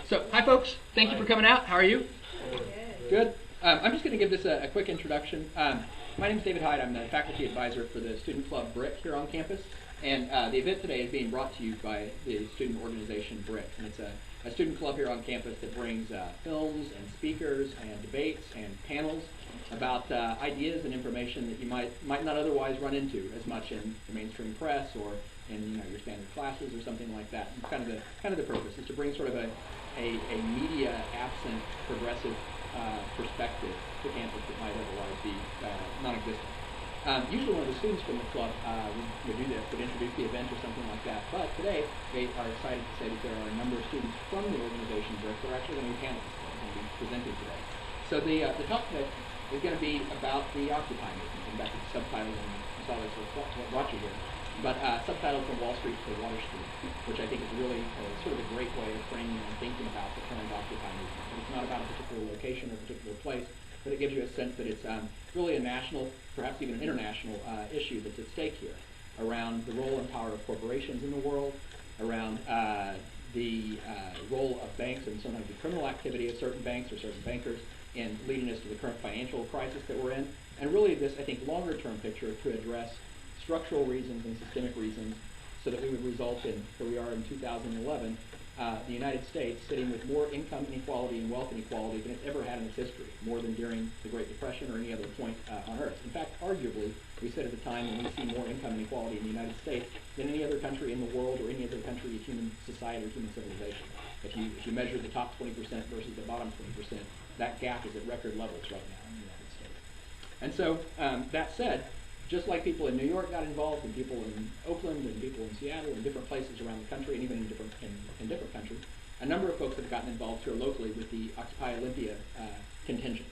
So, hi folks. Thank you for coming out. How are you? Good. I'm just going to give this a quick introduction. My name is David Hyde. I'm the faculty advisor for the student club BRIC here on campus. And the event today is being brought to you by the student organization BRIC. And it's a student club here on campus that brings films and speakers and debates and panels about ideas and information that you might not otherwise run into as much in the mainstream press or in your standard classes or something like that. And kind of the purpose is to bring sort of a media absent progressive perspective to campus that might otherwise be non-existent. Usually one of the students from the club would do this, would introduce the event or something like that. But today they are excited to say that there are a number of students from the organization BRIC that are actually going to be panelists that are going to be presenting today. So the talk today is going to be about the Occupy movement. And back to the subtitles, and you saw this what brought you here. But subtitled From Wall Street to Water Street, which I think is really sort of a great way of framing and thinking about the current Occupy movement. And it's not about a particular location or a particular place, but it gives you a sense that it's really a national, perhaps even an international issue that's at stake here around the role and power of corporations in the world, around the role of banks and sometimes the criminal activity of certain banks or certain bankers in leading us to the current financial crisis that we're in, and really this, I think, longer-term picture to address structural reasons and systemic reasons so that we would result in, here we are in 2011, the United States sitting with more income inequality and wealth inequality than it's ever had in its history, more than during the Great Depression or any other point on Earth. In fact, arguably, we said at the time when we see more income inequality in the United States than any other country in the world or any other country of human society or human civilization. If you measure the top 20% versus the bottom 20%, that gap is at record levels right now in the United States. And so, that said, just like people in New York got involved, and people in Oakland, and people in Seattle, and different places around the country, and even in different countries, a number of folks have gotten involved here locally with the Occupy Olympia contingent.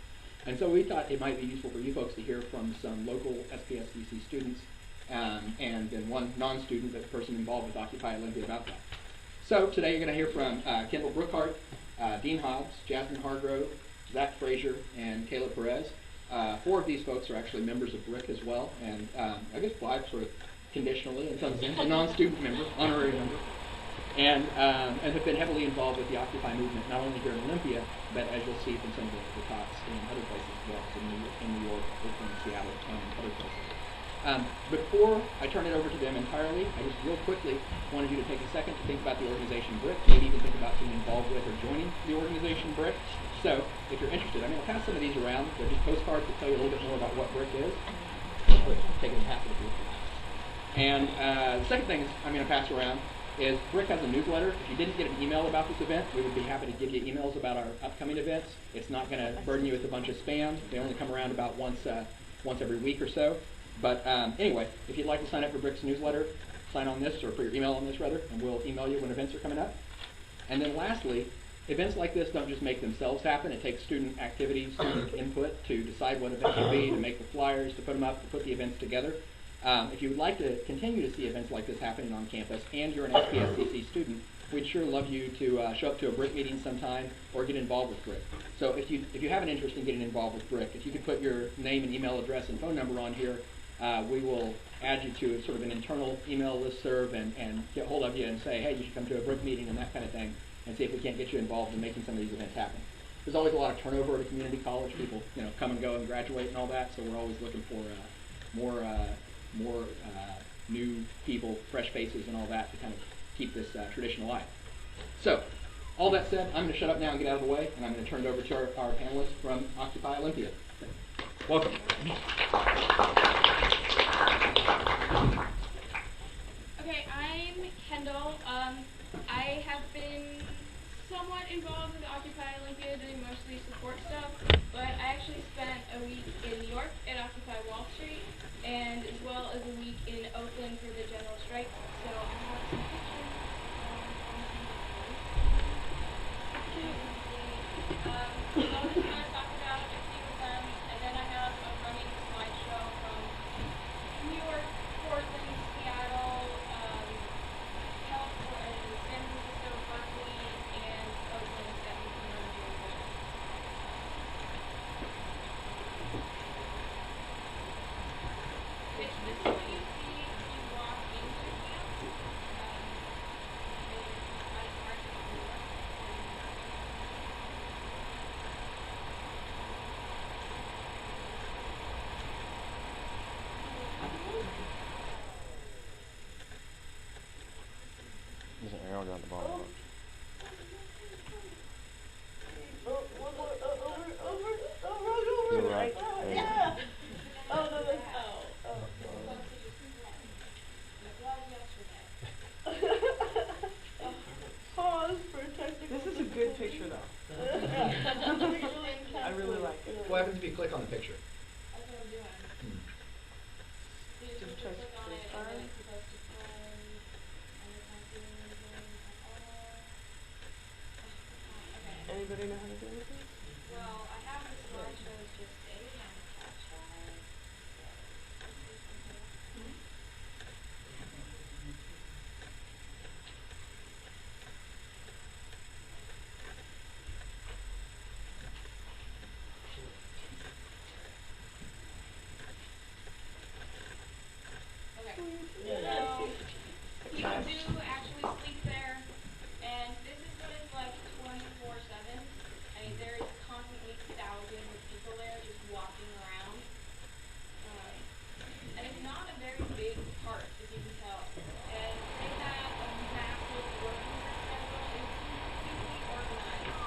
And so we thought it might be useful for you folks to hear from some local SPSDC students, and then one non-student, but the person involved with Occupy Olympia about that. So today you're going to hear from Kendall Brookhart, Dean Hobbs, Jasmine Hargrove, Zach Frazier, and Caleb Perez. 4 of these folks are actually members of BRIC as well, and I guess 5 sort of conditionally, in some sense, a non-student member, honorary member, and have been heavily involved with the Occupy movement, not only here in Olympia, but as you'll see from some of the talks in other places as well, so in New York, Oakland, Seattle, and other places. Before I turn it over to them entirely, I just real quickly wanted you to take a second to think about the organization BRIC, maybe even think about being involved with or joining the organization BRIC. So, if you're interested, I'm going to pass some of these around. They're just postcards that tell you a little bit more about what BRIC is. Take it and pass it if you want. And the second thing I'm going to pass around is BRIC has a newsletter. If you didn't get an email about this event, we would be happy to give you emails about our upcoming events. It's not going to burden you with a bunch of spam. They only come around about once every week or so. But anyway, if you'd like to sign up for BRIC's newsletter, sign on this, or put your email on this rather, and we'll email you when events are coming up. And then lastly, events like this don't just make themselves happen. It takes student activity, student input to decide what events should be, to make the flyers, to put them up, to put the events together. If you would like to continue to see events like this happening on campus, and you're an SPSCC student, we'd sure love you to show up to a BRIC meeting sometime or get involved with BRIC. So if you have an interest in getting involved with BRIC, if you could put your name and email address and phone number on here, we will add you to sort of an internal email listserv and get hold of you and say, hey, you should come to a BRIC meeting and that kind of thing, and see if we can't get you involved in making some of these events happen. There's always a lot of turnover at a community college. People come and go and graduate and all that, so we're always looking for more new people, fresh faces and all that to kind of keep this tradition alive. So, all that said, I'm going to shut up now and get out of the way, and I'm going to turn it over to our panelists from Occupy Olympia. Welcome. Okay, I'm Kendall. I have been somewhat involved with Occupy Olympia, doing mostly support stuff, but I actually spent a week in New York at Occupy Wall Street, and as well as a week in Oakland for the general strike. So I have some pictures so I'm just going to talk about a few of them, and then I have a running slideshow from New York, Portland, Seattle, California, San Francisco, Berkeley, and Oakland that we can run through. This is what you see if you walk into camp. picture though. I really like it. What happens if you click on the picture? That's what I'm doing. You just Just press click on it, and fire. then it's supposed to play, and it's not doing anything at all. Okay. Anybody know how to do anything? Well, I have the slideshows just saved on the catch drive. Okay. So, people do actually sleep there, and this is what it's like 24/7. I mean, there is constantly thousands of people there just walking around. And it's not a very big park, as you can tell. And they have a massive working schedule. It's completely organized.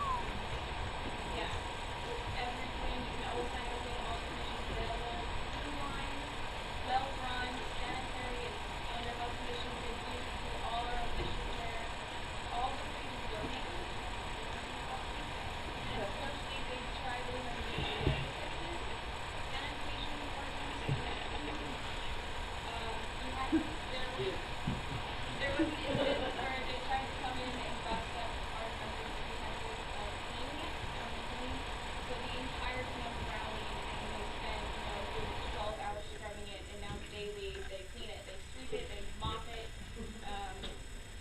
Yeah. With everything, you can always find everything, all the conditions available. Food lines, well run, sanitary, it's under most conditions. They do all our officials there. All the food is donated. And especially they try really hard to make sure that sanitation departments. There was an incident where they tried to come in and bust up our members' utensils cleaning it, so the entire camp rallied and they spent, a good 12 hours scrubbing it, and now daily they clean it, they sweep it, they mop it.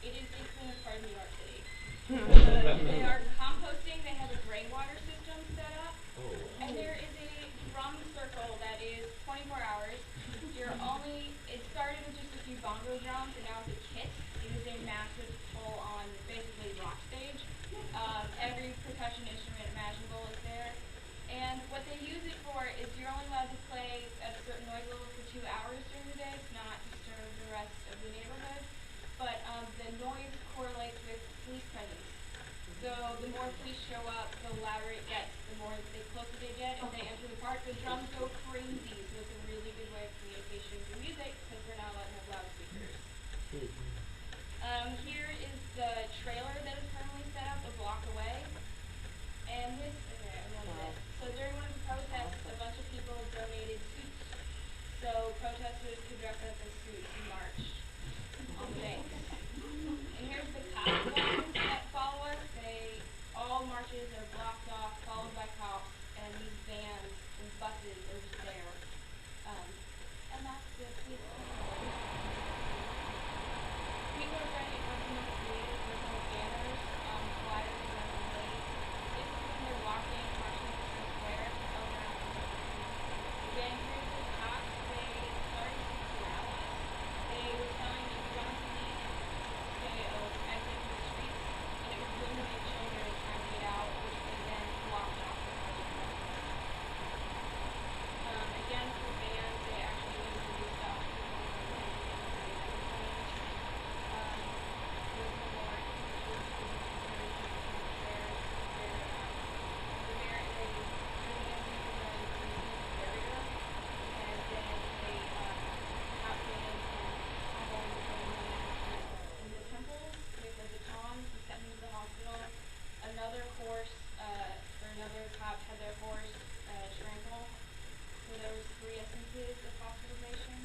It is the cleanest part of New York City. They are composting, they have a gray water system set up, and there is a drum circle that is 24 hours. It started with just a few bongo drums, and now it's a kit. It is a massive full-on, basically rock stage. Every percussion instrument imaginable is there. And what they use it for is you're only allowed to play at a certain noise level for 2 hours during the day to not disturb the rest of the neighborhood. But the noise correlates with police presence. So the more police show up, the louder it gets, the more closer they get, and they enter the park. The drums go crazy, so it's a really good way of communication through music, because we're not allowed to have loudspeakers. Here is the trailer that is currently set up a block away. And this, okay, I love this. So during one of the protests, a bunch of people donated suits. So protesters could dress up as suits and march on the banks. And here's the cop lines that follow us. All marches are blocked off, followed by cops, and these vans and buses are just there. And that's the police. People are trying to get working with creative personal banners, flyers, and everything. This is when they're walking, marching through the square, around. Again, here's the cops. They started to corral us. They were telling us don't leave, stay exit to the streets, and it was women and children trying to get out, which they then blocked off the parking lot. Again, for vans, they actually introduced stuff to the Another horse, or another cop had their horse trample. So there was 3 instances of hospitalization.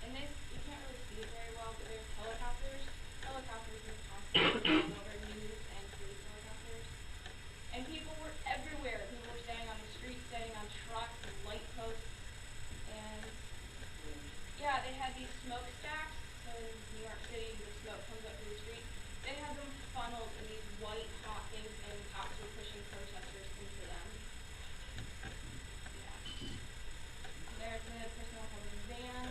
And this, you can't really see it very well, but there's helicopters. Helicopters are constantly flying over news and police helicopters. And people were everywhere. People were standing on the streets, standing on trucks and light posts. And yeah, they had these smokestacks. So in New York City, the smoke comes up through the street. They had them funneled in these white hot things, and cops were pushing protesters into them. Yeah. There's the person who has a van.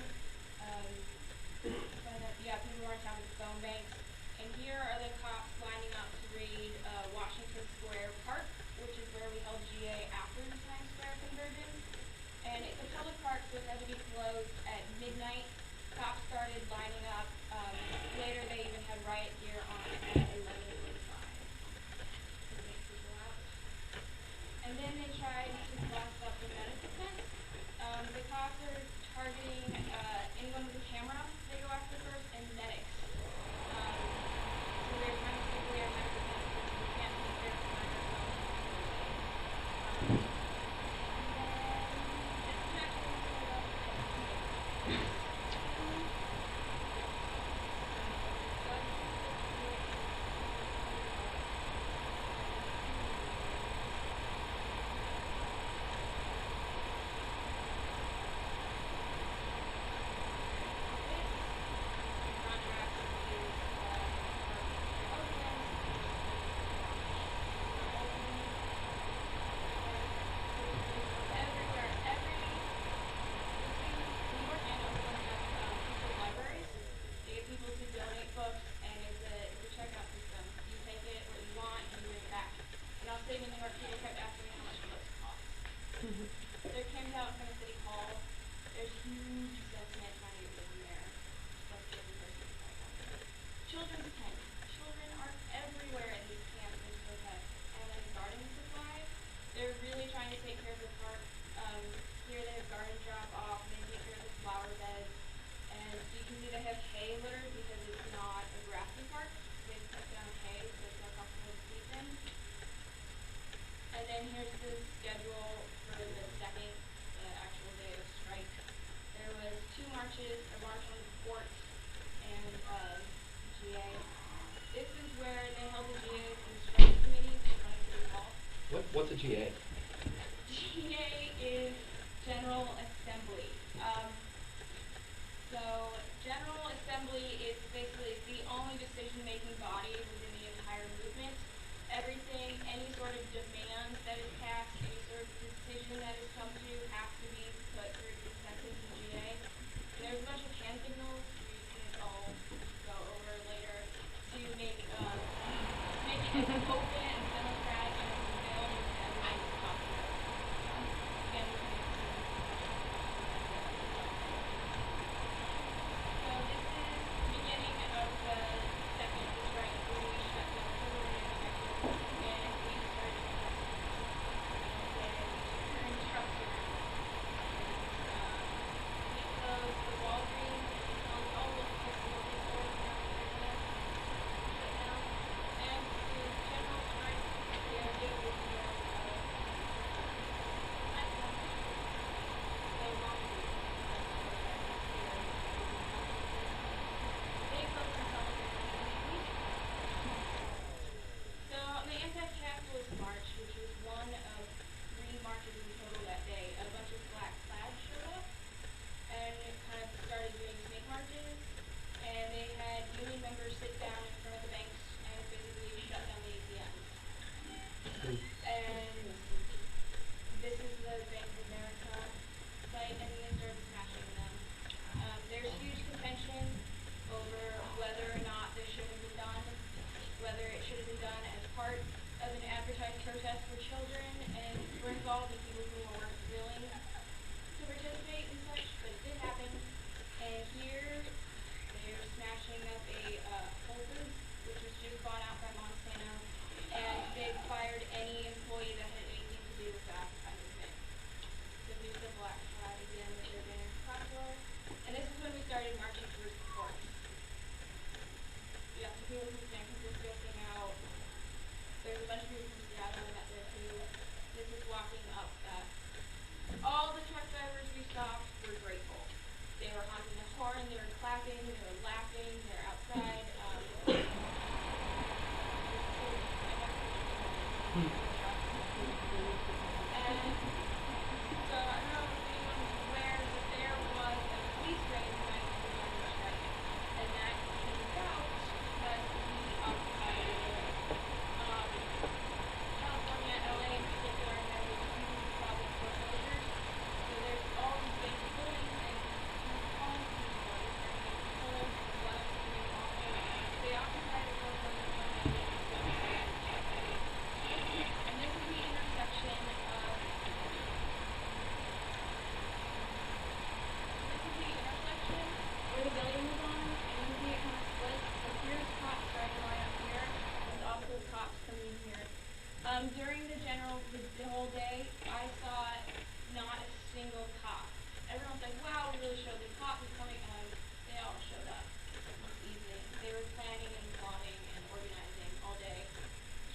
People weren't having phone banks. And here are the cops lining up to raid Washington Square Park, which is where we held GA after the Times Square conversion. And it's a public park, so it had to be closed at midnight. Cops started lining up. Later, they even had riot gear on at 11:45. And then they tried to bust up the medical tent. The cops are targeting anyone with a camera. They go after first, and medics. So they're trying to take away our medical tent because we can't keep their schedule for the second actual day of strike. There was 2 marches, a march on the fort and GA. This is where they held the GAs and strike committees in front of City Hall. What's a GA? GA is General Assembly. So General Assembly is basically the only decision-making body within the entire movement. Everything, any sort of demand that is passed, any sort of decision that is come to has to be put through consensus in GA. And there's a bunch of hand signals we can all go over later to make it as open and democratic and as available to everybody as possible. Again, we can So this is the beginning of the second strike where we shut down everyone in the and we started and trucks around. We closed the Walgreens, we closed all of the facilities stores around the area, shut down, and the general strike, the idea was more they wanted to they focused on solidarity. So the anti-capitalist march, which was one of 3 marches in total that day, a bunch of black plaids showed up and kind of started doing snake marches, and they had union members sit down in front of the banks and physically shut down the ATMs. And this is the Bank of America site, and they started smashing them. There's huge contention over whether or not this should have been done, whether it should have been done as part of an advertised protest for children and were involved in people who weren't willing to participate in such, but it did happen. And here they're smashing up a Whole Foods, which was just bought out by Monsanto, and they fired any employee that had anything to do with the Occupy movement. So there's the black flag again that they're going to Capitol. And this is when we started marching towards the courts. Yeah, some people from San Francisco came out. There's a bunch of people from Seattle that met there too. This is walking up that. All the truck drivers we stopped were grateful. They were honking the horn, they were clapping, they were laughing, they were outside. And so I don't know if anyone was aware that there was a police raid tonight for the London strike, and that came about because we occupied California, LA in particular, has a huge problem with foreclosures. So there's all these vacant buildings and homes being built, they're being sold, floods being awful. They occupied a foreclosure fund that they and this is the intersection of where the building was on, and you can see it kind of split. So here's cops trying to line up here, and also cops coming in here. During the whole day, I saw not a single cop. Everyone's like, wow, we really showed the cop was coming, and they all showed up this evening. They were planning and plotting and organizing all day.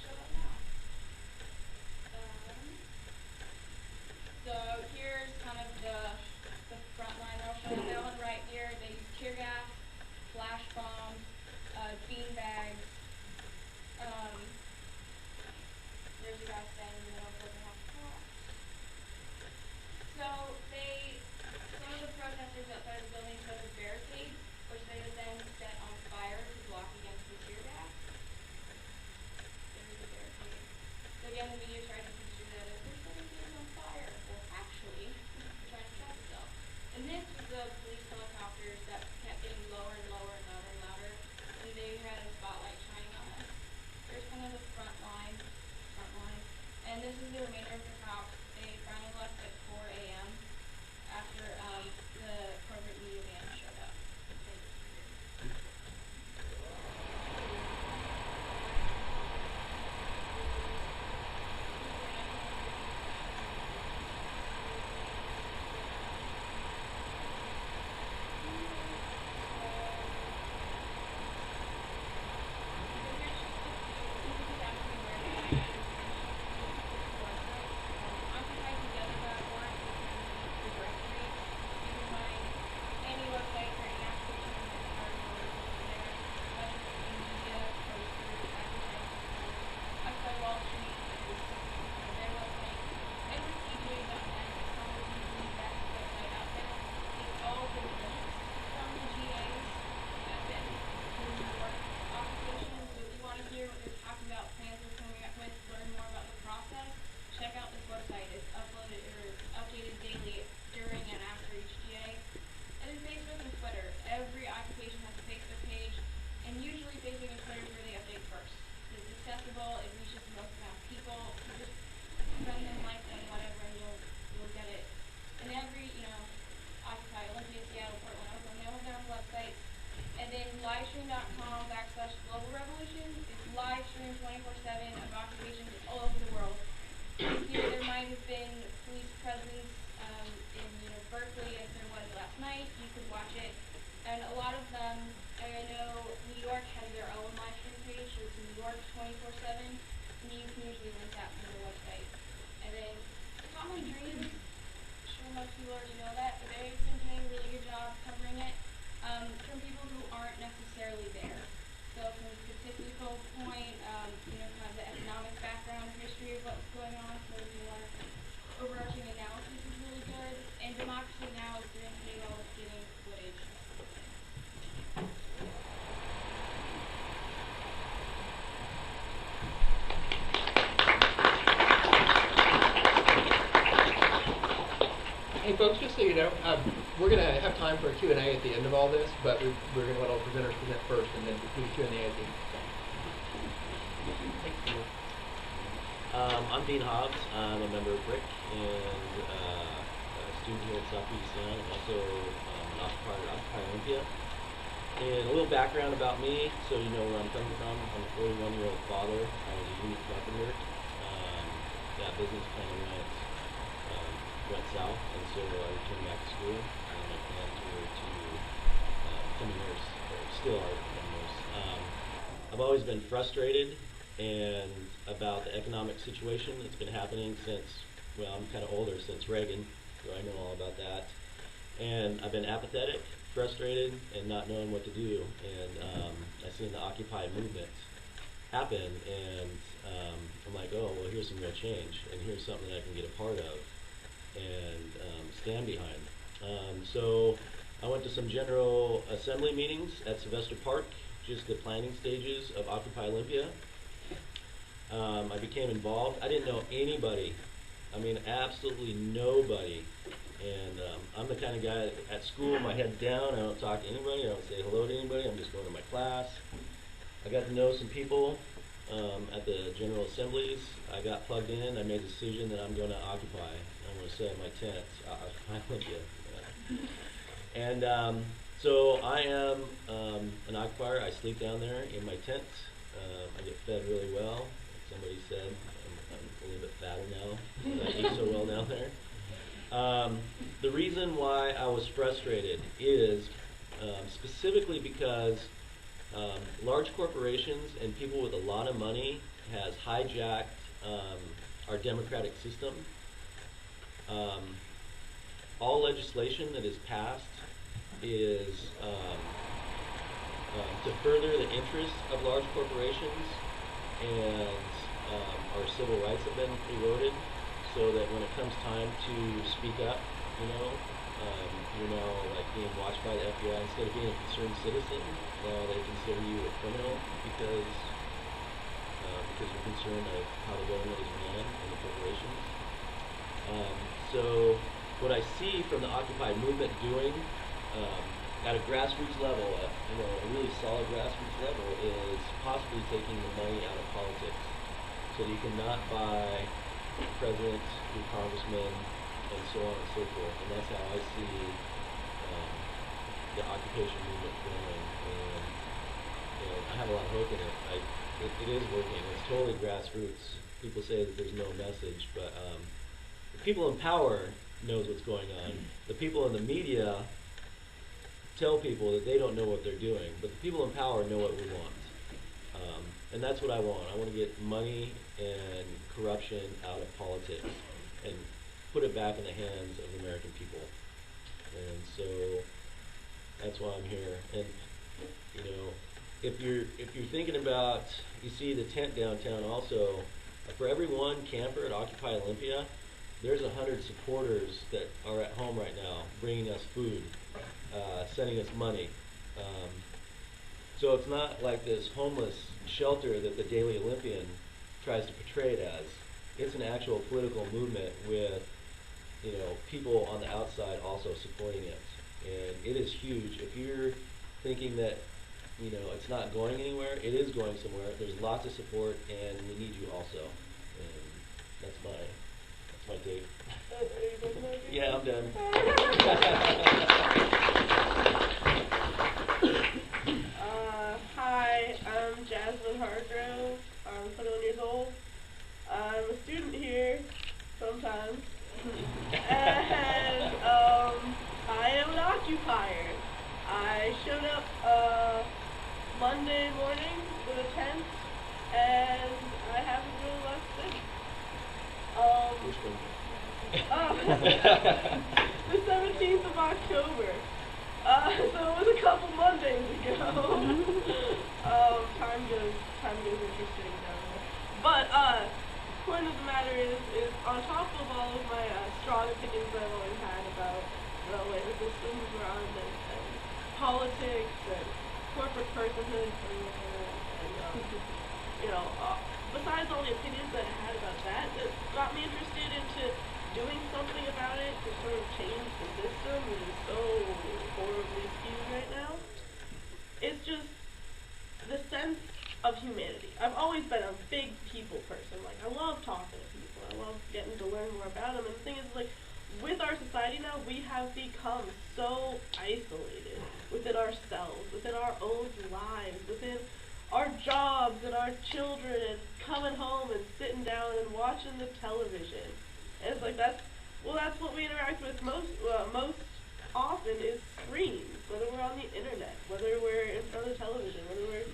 Show up now. So here's kind of the front line. I'll show you that one right here. They use tear gas, flash bombs, bean bags. There's a guy standing in the middle of the house. So some of the protesters outside the building set up barricades, which they would then set on fire to block against folks, just so you know, we're going to have time for a Q&A at the end of all this, but we're going to let all presenters present first and then do Q&A at the end. Thanks, Dean. I'm Dean Hobbs. I'm a member of BRIC and a student here at South Puget Sound. I'm also an occupier at Occupy Olympia. And a little background about me, so you know where I'm coming from. I'm a 41-year-old father. I was a union carpenter. That business kind of went south, and so I returned back to school. And my plans were to become a nurse, or still are to become a nurse. I've always been frustrated and about the economic situation that's been happening since, well, I'm kind of older, since Reagan, so I know all about that. And I've been apathetic, frustrated, and not knowing what to do. And I've seen the Occupy movement happen, and I'm like, oh, well, here's some real change, and here's something that I can get a part of and stand behind. So I went to some General Assembly meetings at Sylvester Park, just the planning stages of Occupy Olympia. I became involved. I didn't know anybody. I mean, absolutely nobody. And I'm the kind of guy at school, my head down, I don't talk to anybody, I don't say hello to anybody, I'm just going to my class. I got to know some people at the General Assemblies. I got plugged in, I made a decision that I'm going to occupy. I'm going to set up my tent, Occupy Olympia. And so I am an occupier. I sleep down there in my tent. I get fed really well. Like somebody said, I'm a little bit fatter now because I eat so well down there. The reason why I was frustrated is specifically because large corporations and people with a lot of money has hijacked our democratic system. All legislation that is passed is to further the interests of large corporations, and our civil rights have been eroded. So that when it comes time to speak up, you know, you're now like being watched by the FBI instead of being a concerned citizen. Now they consider you a criminal because you're concerned of how the government is run and the corporations. So what I see from the Occupy movement doing at a grassroots level, you know, a really solid grassroots level, is possibly taking the money out of politics, so that you cannot buy president, your congressman, and so on and so forth. And that's how I see the occupation movement growing. And you know, I have a lot of hope in it. It is working. It's totally grassroots. People say that there's no message, but the people in power knows what's going on. The people in the media tell people that they don't know what they're doing, but the people in power know what we want. And that's what I want. I want to get money and corruption out of politics and put it back in the hands of the American people. And so that's why I'm here. And you know, if you're thinking about, you see the tent downtown also, for every one camper at Occupy Olympia, there's 100 supporters that are at home right now, bringing us food, sending us money. So it's not like this homeless shelter that the Daily Olympian tries to portray it as. It's an actual political movement with, you know, people on the outside also supporting it. And it is huge. If you're thinking that, you know, it's not going anywhere, it is going somewhere. There's lots of support, and we need you also. And that's my take. Yeah, I'm done. Hi, I'm Jasmine Hargrove. I'm 21 years old. I'm a student here sometimes. And I am an occupier. I showed up Monday morning with a tent, and I haven't really left since. The 17th of October. So it was a couple Mondays ago. Time goes interesting down there. But point of the matter is on top of all of my strong opinions that I've always had about the way the system is run and politics and corporate personhood and you know, besides all the opinions that I had about that, it got me interested into doing something about it to sort of change more about them. And the thing is, like, with our society now, we have become so isolated within ourselves, within our own lives, within our jobs and our children, and coming home and sitting down and watching the television. And it's like that's what we interact with most often is screens. Whether we're on the internet, whether we're in front of the television, whether we're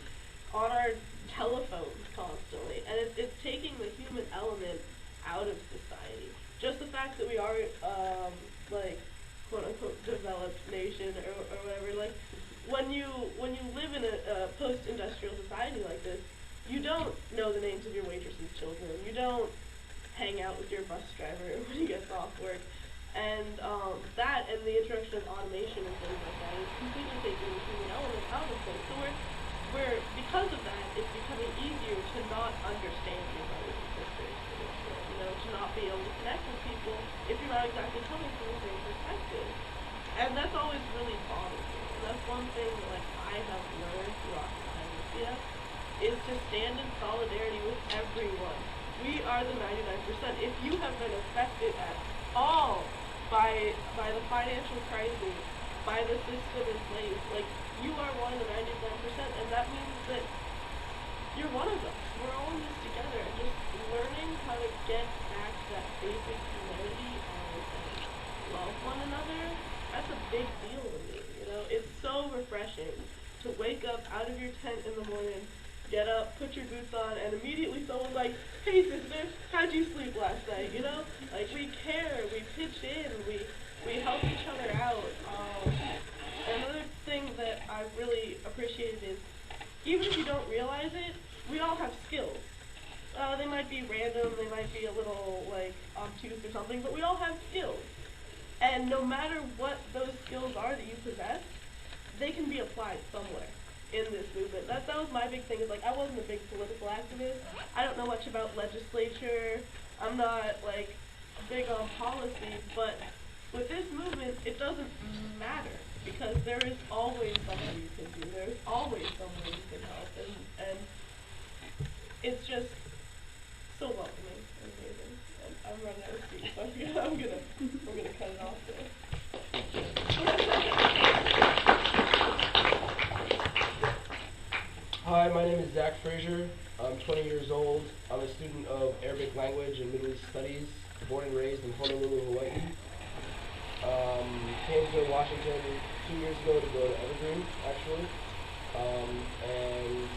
on our telephones constantly, and it's taking the human element out of society. Just the fact that we are like quote unquote developed nation or whatever, like when you live in a post-industrial society like this, you don't know the names of your waitress's children. You don't hang out with your bus driver when he gets off work. And that and the introduction of automation and things like that is completely taking the human element out of things. So we're because of that, it's becoming easier to not understand your brothers and sisters in this world, you know, to not be able to connect with people if you're not exactly coming from the same perspective. And that's always really bothered me. And that's one thing that like I have learned throughout Olympia is to stand in solidarity with everyone. We are the 99%. If you have been affected at all by the financial crisis, by the system in place, like you are one of the 99%, and that means that you're one of us. We're all in this together, and just learning how to get back to that basic humanity and love one another, that's a big deal to me, you know? It's so refreshing to wake up out of your tent in the morning, get up, put your boots on, and immediately someone's like, hey sister, how'd you sleep last night, you know? Like, we care, we pitch in, we help each other out. Another thing that I've really appreciated is, even if you don't realize it, we all have skills. They might be random, they might be a little, like, obtuse or something, but we all have skills. And no matter what those skills are that you possess, they can be applied somewhere in this movement. That was my big thing, is like, I wasn't a big political activist. I don't know much about legislature. I'm not, like, big on policy, but with this movement, it doesn't matter, because there is always something you can do. There's always someone you can help, and it's just so welcoming and amazing. And I'm running out of speech, so I'm gonna cut it off there. Hi, my name is Zach Frazier. I'm 20 years old. I'm a student of Arabic language and Middle East studies, born and raised in Honolulu, Hawaii. Came to Washington 2 years ago to go to Evergreen, actually. And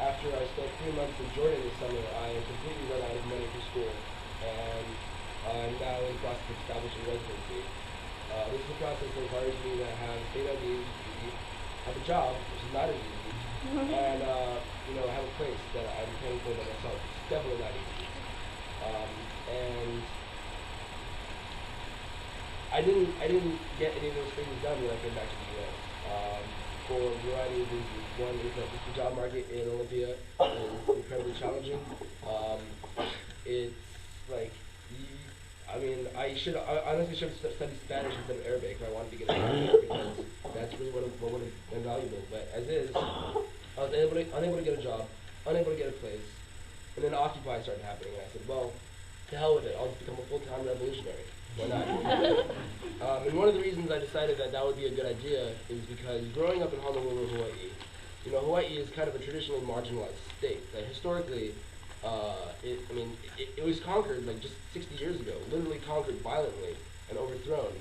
after I spent 3 months in Jordan this summer, I completely run out of money for school. And I'm now in the process of establishing residency. This is a process that requires me to have state ID, have a job, which is not as easy, and have a place that I'm paying for by myself. It's definitely not easy. And I didn't get any of those things done when I came back to the U.S. For a variety of reasons. One is that the job market in Olympia is incredibly challenging. It's like, I honestly should have studied Spanish instead of Arabic if I wanted to get a job, because that's really what would have been valuable. But as is, I was unable to get a job, unable to get a place, and then Occupy started happening, and I said, well, to hell with it, I'll just become a full-time revolutionary. Why not? And one of the reasons I decided that would be a good idea is because growing up in Honolulu, Hawaii, Hawaii is kind of a traditionally marginalized state. Historically, it was conquered like just 60 years ago, literally conquered violently and overthrown.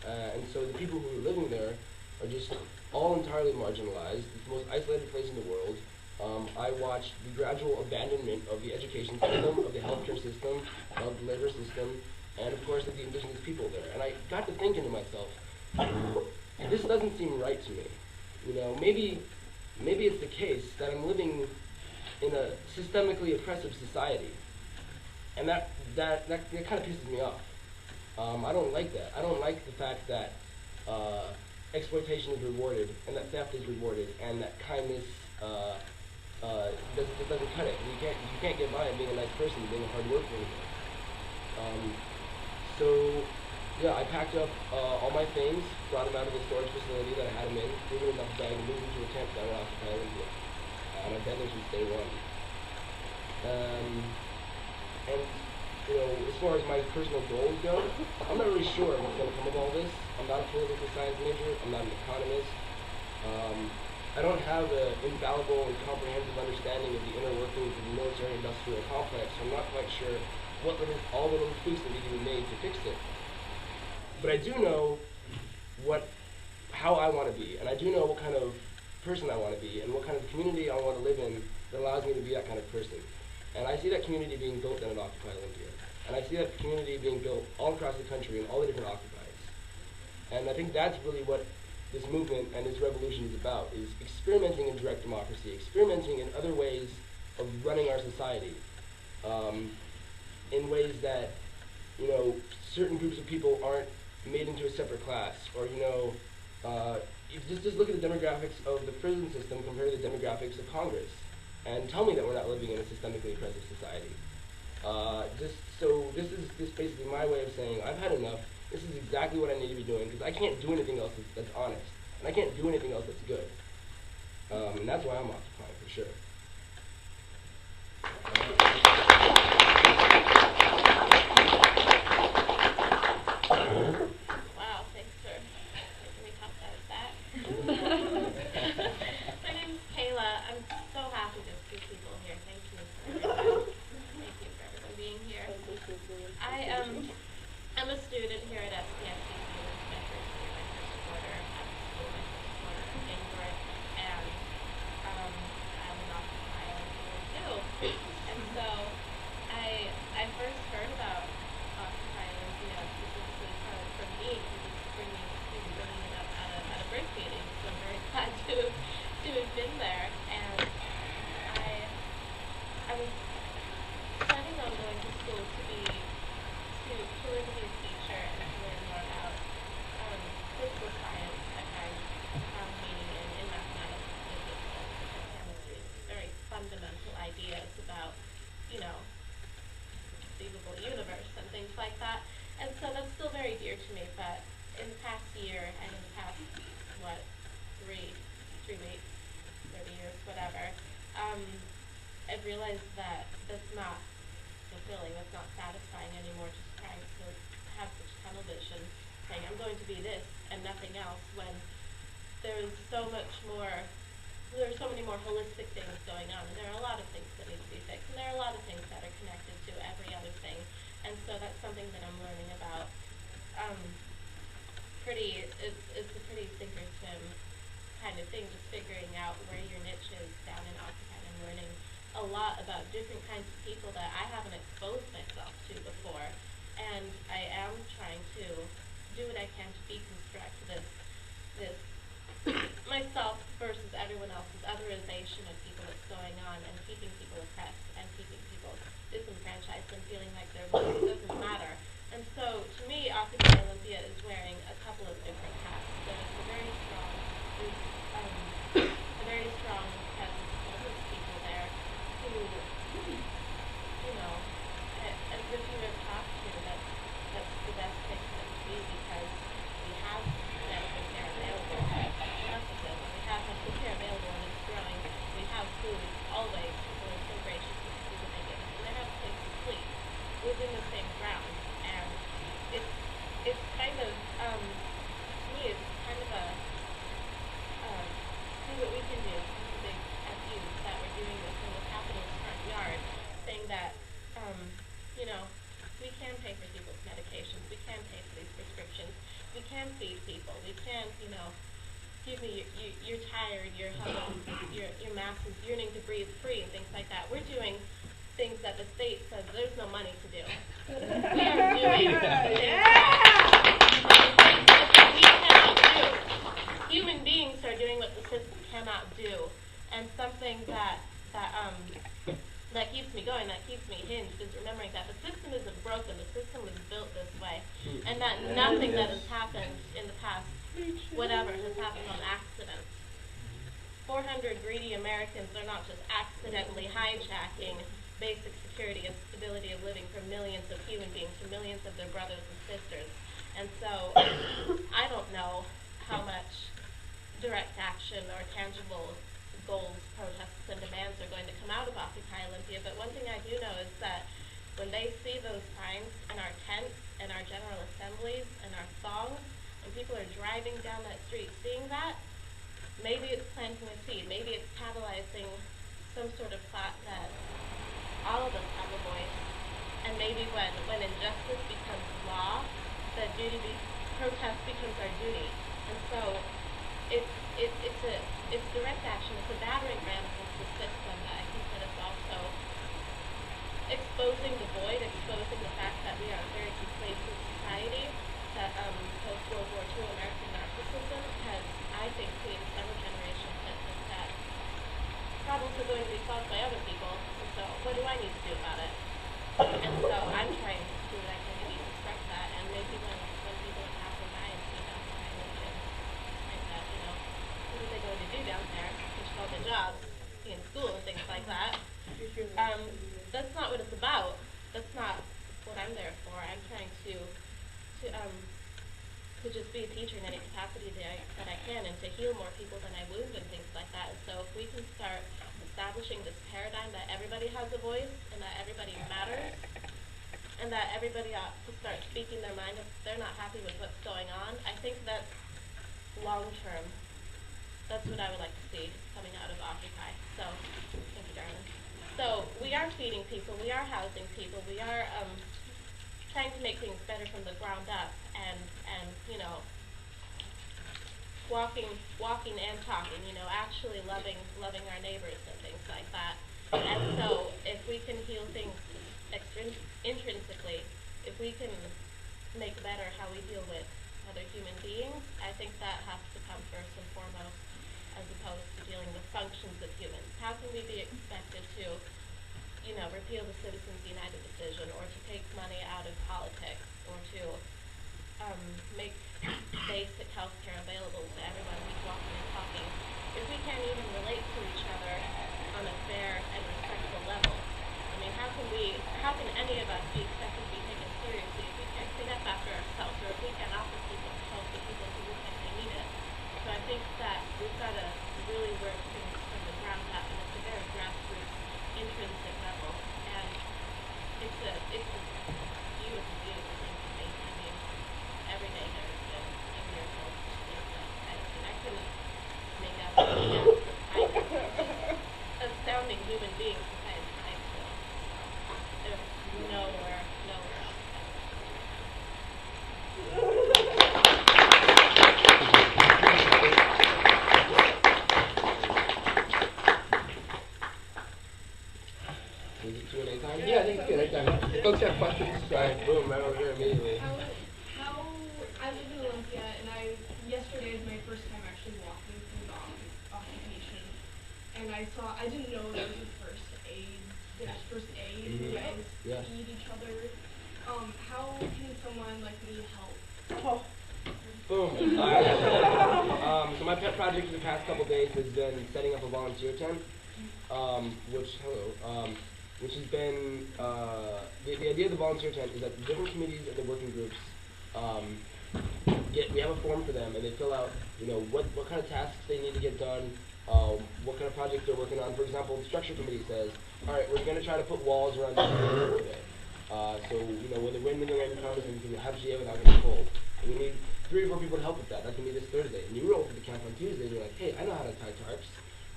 And so the people who are living there are just all entirely marginalized. It's the most isolated place in the world. I watched the gradual abandonment of the education system, of the healthcare system, of the labor system, and of course of the indigenous people there. And I got to thinking to myself, this doesn't seem right to me. Maybe it's the case that I'm living in a systemically oppressive society, and that kind of pisses me off. I don't like that. I don't like the fact that exploitation is rewarded, and that theft is rewarded, and that kindness doesn't cut it. You can't get by being a nice person, being a hard worker anymore. So yeah, I packed up all my things, brought them out of the storage facility that I had them in, threw them in a bag, and moved them to a tent down in Occupy Olympia. And I've been there since day one. And as far as my personal goals go, I'm not really sure what's going to come of all this. I'm not a political science major. I'm not an economist. I don't have an infallible and comprehensive understanding of the inner workings of the military-industrial complex, so I'm not quite sure all the little tweaks that need to be made to fix it. But I do know how I want to be, and I do know what kind of person I want to be, and what kind of community I want to live in that allows me to be that kind of person. And I see that community being built down at Occupy Olympia. And I see that community being built all across the country in all the different occupies. And I think that's really what this movement and this revolution is about, is experimenting in direct democracy, experimenting in other ways of running our society, in ways that, certain groups of people aren't made into a separate class, or, just look at the demographics of the prison system compared to the demographics of Congress, and tell me that we're not living in a systemically oppressive society. So this is basically my way of saying I've had enough. This is exactly what I need to be doing, because I can't do anything else that's honest, and I can't do anything else that's good. And that's why I'm occupying, for sure. Wow, thanks for making me talk about that. My name's Kayla. I'm so happy to see people here. Thank you for everyone being here. I'm a student here at SPSCC. This is my first year, my first quarter at school, my first quarter in Ingrid, and I'm an occupier here too. And so I first heard about Occupy Olympia specifically from me, because he was bringing it up at a break meeting. So I'm very glad to have been there. And I was planning on going to school to learn to be a teacher and to learn more about physical science. I found meaning in mathematics, physics, and chemistry. Very fundamental ideas about, conceivable universe and things like that. And so that's still very dear to me. But in the past year and in the past, 3 weeks, 30 years, whatever, I've realized that that's not fulfilling, that's not satisfying anymore, just trying to have such tunnel vision, saying I'm going to be this and nothing else, when there's so many more holistic things going on, and there are a lot of things that need to be fixed, and there are a lot of things that are connected to every other thing, and so that's something that I'm learning about. It's a pretty sink or swim kind of thing, just figuring out where your niche is down in Occupy, and learning a lot about different kinds of people that I haven't exposed myself to before, and I am trying to do what I can to deconstruct this myself versus everyone else's otherization of people that's going on, and keeping people oppressed and keeping people disenfranchised and feeling like their voice doesn't matter. And so, to me, Occupy Olympia is wearing a couple of different hats. There's a very strong presence of homeless people there who, as if you have talked to, that's the best place for them to be, because we have medical care available. We have medical care available, and it's growing. We have food always. People are so gracious with the food that they give us, and they have a place to sleep within the same ground. And it's kind of, to me, it's kind of a see what we can do. It's a big FU that we're doing this in the Capitol's front yard, saying that, we can pay for people's medications, we can pay for these prescriptions, we can feed people, we can, excuse me, you're tired, you're huddled, your mass is yearning to breathe free, and things like that. We're doing things that the state says there's no money to do. We are doing we cannot do. Human beings are doing what the system cannot do, and something that keeps me going, that keeps me hinged, is remembering that the system isn't broken. The system was built this way, and that nothing that has happened in the past, whatever, has happened on accident. 400 greedy Americans are not just accidentally hijacking basic security and stability of living for millions of human beings, for millions of their brothers and sisters. And so I don't know how much direct action or tangible goals, protests, and demands are going to come out of Occupy Olympia, but one thing I do know is that when they see those signs in our tents and our general assemblies and our songs, and people are driving down that street seeing that, maybe it's planting a seed. Maybe it's catalyzing some sort of thought that all of us have a voice. And maybe when injustice becomes law, that protest becomes our duty. And so it's direct action. It's a battering ram against the system that I think that is also exposing the void, exposing the fact that we are a very complacent society, that post-World War II American narcissism has, I think, created several generations that think that problems are going to be solved by other people, and so what do I need to do about it? And so I'm trying to do what I can to disrupt that, and maybe when people are passing by and see that, I can think that, what are they going to do down there? Which is all their jobs, be in school and things like that. That's not what it's about. That's not what I'm there for. I'm trying to just be a teacher in any capacity that I can, and to heal more people than I wound and things like that. And so if we can start establishing this paradigm that everybody has a voice and that everybody matters, and that everybody ought to start speaking their mind if they're not happy with what's going on, I think that's long term. That's what I would like to see coming out of Occupy. So, thank you, darling. So, we are feeding people, we are housing people, we are trying to make things better from the ground up, and walking and talking, actually loving our neighbors and things like that. And so, if we can heal things intrinsically, if we can make better how we deal with other human beings, I think that has to come first and foremost, as opposed to dealing with functions of humans. How can we be expected to repeal the Citizens United decision, or to take money out of politics, or to make basic health care available to everyone who's walking and talking, if we can't even relate to each other on a fair and respectful level? I mean, how can any of us be expected to be taken seriously if we can't clean up after ourselves, or if we can't offer people help to people who look like they need it? So I think that we've got to really work things from the ground up, and it's a very grassroots, intrinsic level. And it's a beautiful, beautiful thing to see. I mean, every day there's been a miracle. I couldn't make out astounding human beings if I had time to. There's nowhere else. Is it Q&A time? Yeah, I think it's Q&A time. Folks have questions. Sorry, boom, right over here immediately. How I live in Olympia, and yesterday is my first time actually walking through the occupation, and I didn't know there was a first aid. There's first aid. You guys feed each other. How can someone like me help? Boom. So my pet project for the past couple days has been setting up a volunteer tent, which has been, the idea of the volunteer tent is that the different committees and the working groups, we have a form for them, and they fill out, what kind of tasks they need to get done, what kind of projects they're working on. For example, the structure committee says, all right, we're going to try to put walls around the community today. So, when the wind and the rain comes, and we can have GA without getting cold. And we need 3 or 4 people to help with that. That can be this Thursday. And you roll to the camp on Tuesday, and you're like, hey, I know how to tie tarps.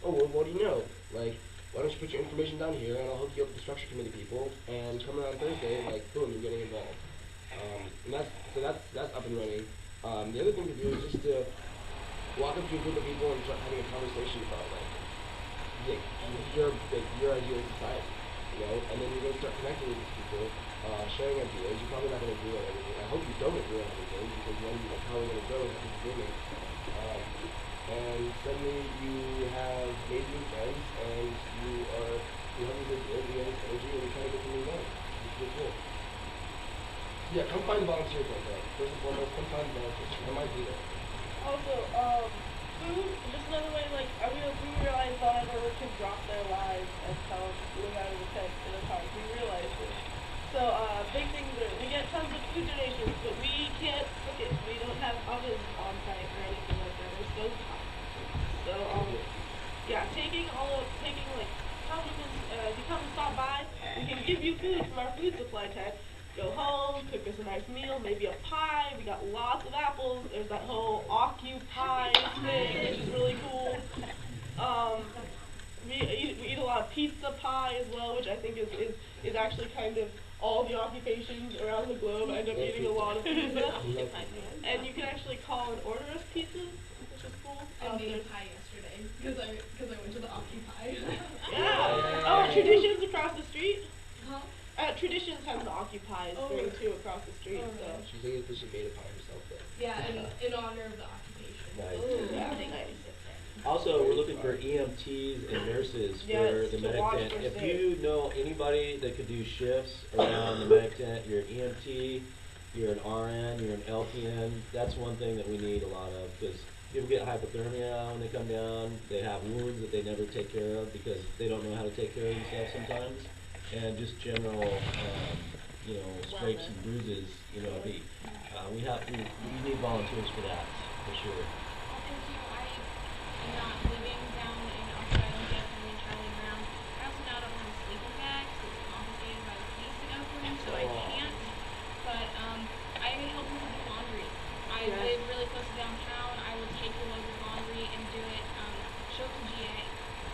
Oh, well, what do you know? Like, why don't you put your information down here, and I'll hook you up with the structure committee people, and come around Thursday, and boom, you're getting involved. And that's up and running. The other thing to do is just to walk up to a group of people and start having a conversation about your ideal society, and then you're going to start connecting with these people, sharing ideas. You're probably not going to agree on everything. I hope you don't agree on everything, because then how are we going to go with this agreement? And suddenly you have made new friends, and you have these ideas, you have this energy, and you kind of get to move on. It's really cool. Yeah, come find volunteers like that. First and foremost, come find volunteers. I might be there. Also, food, just another way, we realize not everyone can drop their lives and come live out of the tent in a park. We realize this. So, big things are, we get tons of food donations, but we can't cook it. We don't have ovens on site or anything like that, or stovetop. So, taking how people, if you come and stop by, we can give you food from our food supply tent. Go home, cook us a nice meal, maybe a pie. We got lots of apples. There's that whole occupy thing, which is really cool. We eat a lot of pizza pie as well, which I think is actually kind of all the occupations around the globe end up eating a lot of pizza. And you can actually call and order us pizzas, which is cool. I made a pie yesterday because I went to the Occupy. Yeah. Oh, Traditions across the street. Huh? Traditions has the Occupies thing too across the street. So. She's thinking that she made a pie herself then. Yeah, in honor of the occupation. Nice. Ooh, yeah, nice. Also, we're looking for EMTs and nurses for Yes, the to medic watch tent. first If aid. you know anybody that could do shifts around the medic tent, you're an EMT, you're an RN, you're an LPN, that's one thing that we need a lot of, because people get hypothermia when they come down, they have wounds that they never take care of because they don't know how to take care of themselves sometimes, and just general, scrapes and bruises, we need volunteers for that, for sure. Thank you. I'm not living down in Oakland, Olympia, I'm in Charlie Brown. I also now don't have a sleeping bag, so it's confiscated by the police in Oakland, so I can't. But I help with the laundry. I live really close to downtown. I will take the loads of laundry and do it. Show it to GA.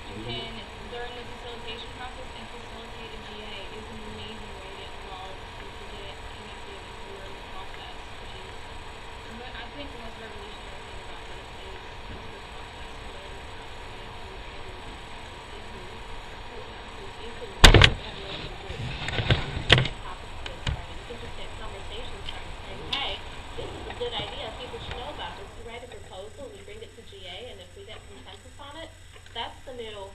You can learn the facilitation process and facilitate a GA. It's an amazing way to get involved and to get connected and to learn the process, which is. But I think the most revolutionary thing about this is the process. You can have local groups, topics get started. You can just get conversations started saying, hey, this is a good idea, people should know about this. You write a proposal, we bring it to GA, and if we get consensus on it, that's the new,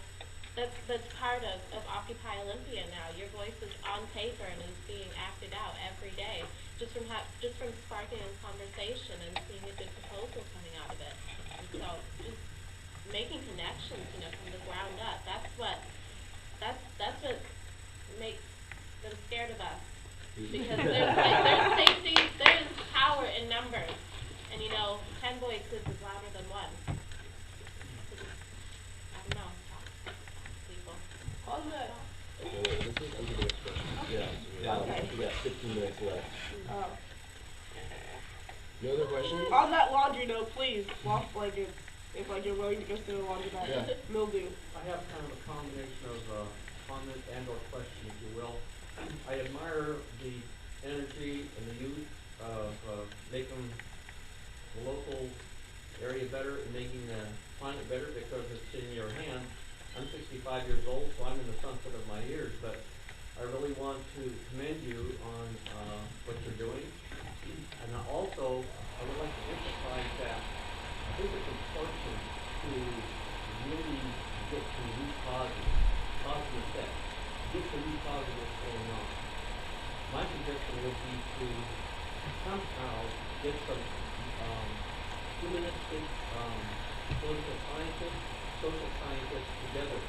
that's part of Occupy Olympia now. Your voice is on paper and is being acted out every day, just from sparking a conversation and seeing a good proposal coming out of it. And so just making connections, from the ground up, that's what makes them scared of us. Because there's safety, there's power in numbers. And 10 voices is louder than one. So just, I don't know, talk to people. On that. Okay, wait, this is under the next question. Yeah, Okay. we got 15 minutes left. No other questions? On that laundry note, please wash blankets if you're willing to go through the laundry bag. Yeah. Mildew. I have kind of a combination of comment and or question, if you will. I admire the energy and the youth of making the local area better and making the planet better because it's in your hand. I'm 65 years old, so I'm in the sunset of my years, but I really want to commend you on what you're doing. And also, I would like to emphasize that I think it's important to really get to the root positive steps, get the root cause of what's going on. My suggestion would be to somehow get some humanistic political scientists, social scientists together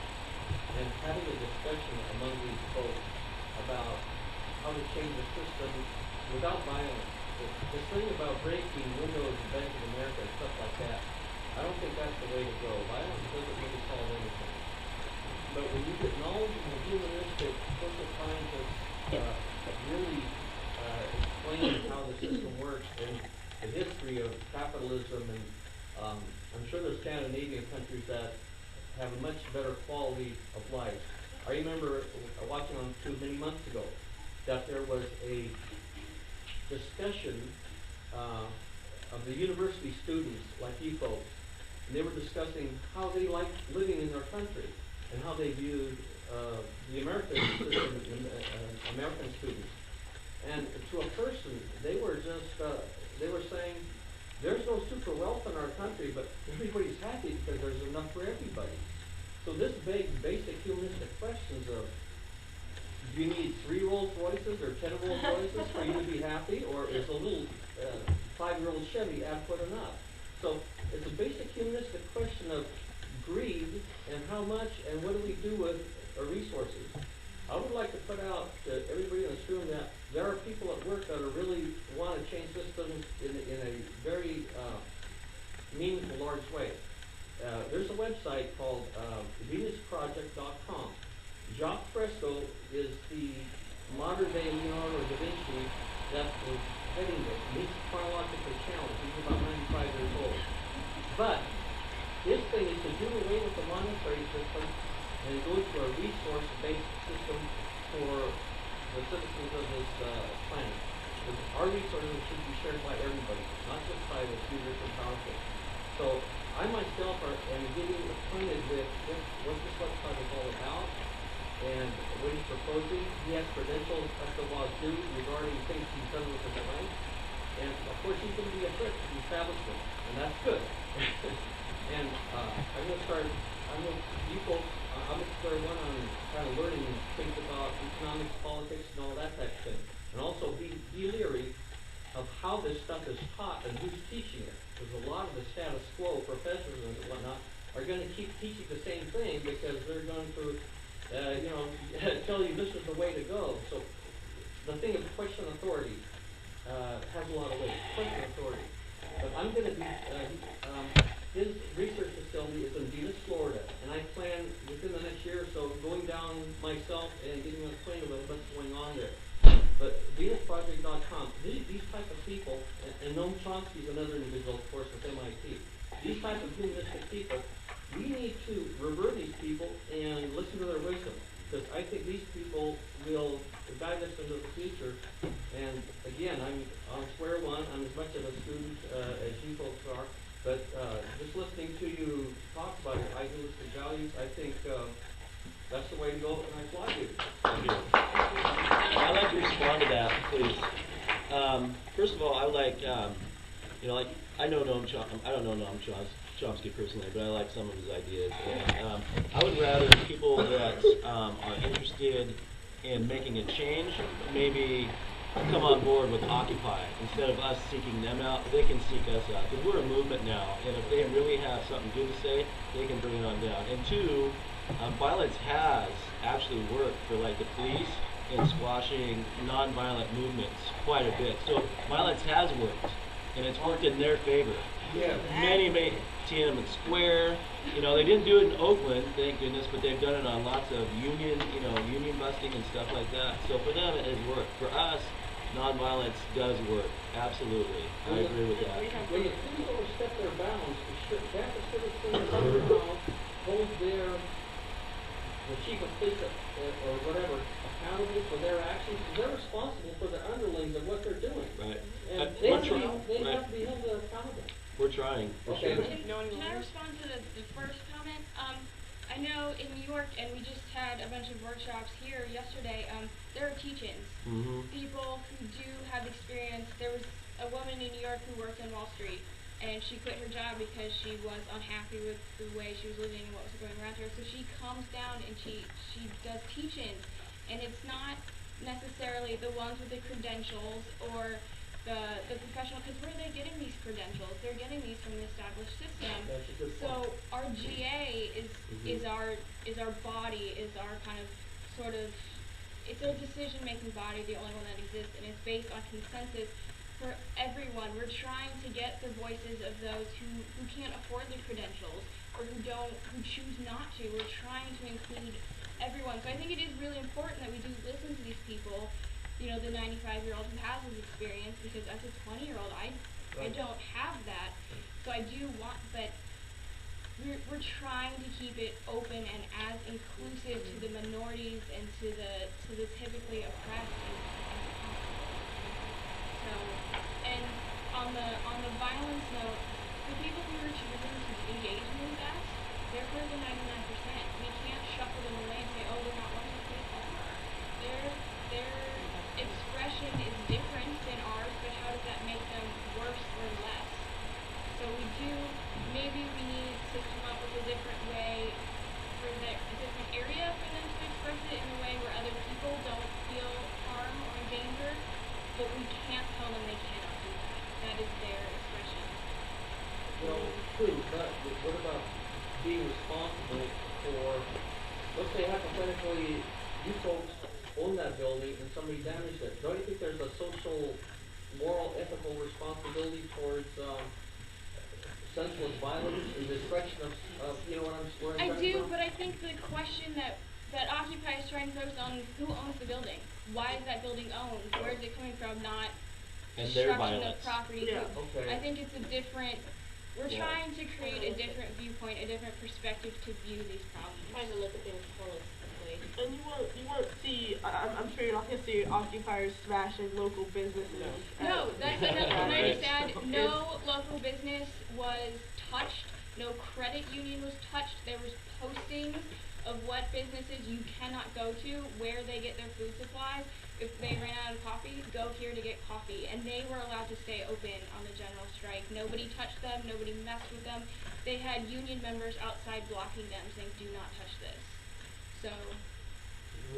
and having a discussion among these folks about how to change the system without violence. This thing about breaking windows in Bank of America and stuff like that, I don't think that's the way to go. Violence doesn't really solve anything. But when you get knowledgeable humanistic social scientists really explain how the system works and the history of capitalism, and I'm sure there's Scandinavian countries that have a much better quality of life. I remember watching on YouTube many months ago that there was a discussion of the university students, like you folks, and they were discussing how they liked living in their country and how they viewed the American system, American students. And to a person, they were saying, there's no super wealth in our country, but everybody's happy because there's enough for everybody. So this begs basic humanistic questions of, do you need 3 Rolls Royces or 10 Rolls Royces for you to be happy, or is a little 5-year-old Chevy adequate enough? So it's a basic humanistic question of greed and how much and what do we do with our resources. I would like to put out to everybody in this room that there are people at work that are really want to change systems in a very meaningful, large way. There's a website called venusproject.com. Jacques Fresco is the system, and it goes to a resource-based system for the citizens of this planet. Because our resources should be shared by everybody, not just by the few rich and powerful. So I myself am getting acquainted with what this website is all about and what he's proposing. He has credentials as to law due regarding things he's done with his life. And of course he's going to be a threat to the establishment, and that's good. And I'm going to start, you folks, I'm going to start one on kind of learning things about economics, politics, and all that type of thing. And also be leery of how this stuff is taught and who's teaching it. Because a lot of the status quo professors and whatnot are going to keep teaching the same thing because they're going to, tell you this is the way to go. So the thing of question authority has a lot of weight. Question authority. But I'm going to be, his research facility is in Venus, Florida, and I plan within the next year or so going down myself and getting acquainted with what's going on there. But VenusProject.com, these type of people, and Noam Chomsky is another individual, of course, with MIT. These type of humanistic people, we need to revere these people and listen to their wisdom. Because I think these people will guide us into the future. And again, I'm on square one. I'm as much of a student as you folks are. But just listening to you talk about your idealistic values, I think that's the way to go, and I applaud you. Thank you. I'd like to respond to that, please. First of all, I like, I know I don't know Noam Chomsky personally, but I like some of his ideas. And I would rather people that are interested in making a change maybe come on board with Occupy. Instead of us seeking them out, they can seek us out. Because we're a movement now, and if they really have something good to say, they can bring it on down. And two, violence has actually worked for like the police in squashing nonviolent movements quite a bit. So violence has worked, and it's worked in their favor. Yeah. Many Tiananmen Square. They didn't do it in Oakland, thank goodness, but they've done it on lots of union busting and stuff like that. So for them, it has worked. For us, nonviolence does work. Absolutely, I agree with that. When the police overstep their bounds, that the citizens somehow hold the chief of police or whatever accountable for their actions. They're responsible for the underlings of what they're doing. Right. And they have to be held accountable. We're trying, for Okay. sure. Can I respond to the first comment? I know in New York, and we just had a bunch of workshops here yesterday, there are teach-ins. Mm-hmm. People who do have experience. There was a woman in New York who worked on Wall Street, and she quit her job because she was unhappy with the way she was living and what was going around her. So she comes down and she does teach-ins, and it's not necessarily the ones with the credentials or the professional, because where are they getting these credentials? They're getting these from the established system. That's a good point. So our GA is our body, is our kind of sort of, it's a decision-making body, the only one that exists, and it's based on consensus for everyone. We're trying to get the voices of those who can't afford the credentials or who choose not to. We're trying to include everyone. So I think it is really important that we do listen to these people. The 95-year-old who has his experience, because as a 20-year-old, I don't have that. So I do want, but we're trying to keep it open and as inclusive to the minorities and to the typically oppressed as possible. So, and on the violence note, the people who are choosing to engage in these acts, they're clearly 99%. We can't shuffle them away and say, oh, they're not one of the people. Their expression is different than ours, but how does that make them worse or less? So maybe we need to come up with a different way for a different area for them to express it in a way where other people don't feel harm or danger, but we can't tell them they cannot do that. That is their expression. Well, true, but what about being responsible for, let's say hypothetically, you folks own that building and somebody damaged it. Don't you think there's a social, moral, ethical responsibility towards senseless violence and destruction of where I'm I do, but I think the question that Occupy is trying to focus on is who owns the building. Why is that building owned? Where is it coming from? Not And their destruction of violence. property. Yeah, okay. I think it's a different We're Yeah. trying to create a different viewpoint, a different perspective to view these problems. Trying to look at things holistically. And you won't see. I'm sure you're not gonna see occupiers smashing local businesses. No, that's and- another thing I Right. just add. No local business was touched. No credit union was touched. There was postings of what businesses you cannot go to, where they get their food supplies. If they ran out of coffee, go here to get coffee. And they were allowed to stay open on the general strike. Nobody touched them. Nobody messed with them. They had union members outside blocking them, saying, "Do not touch this." So.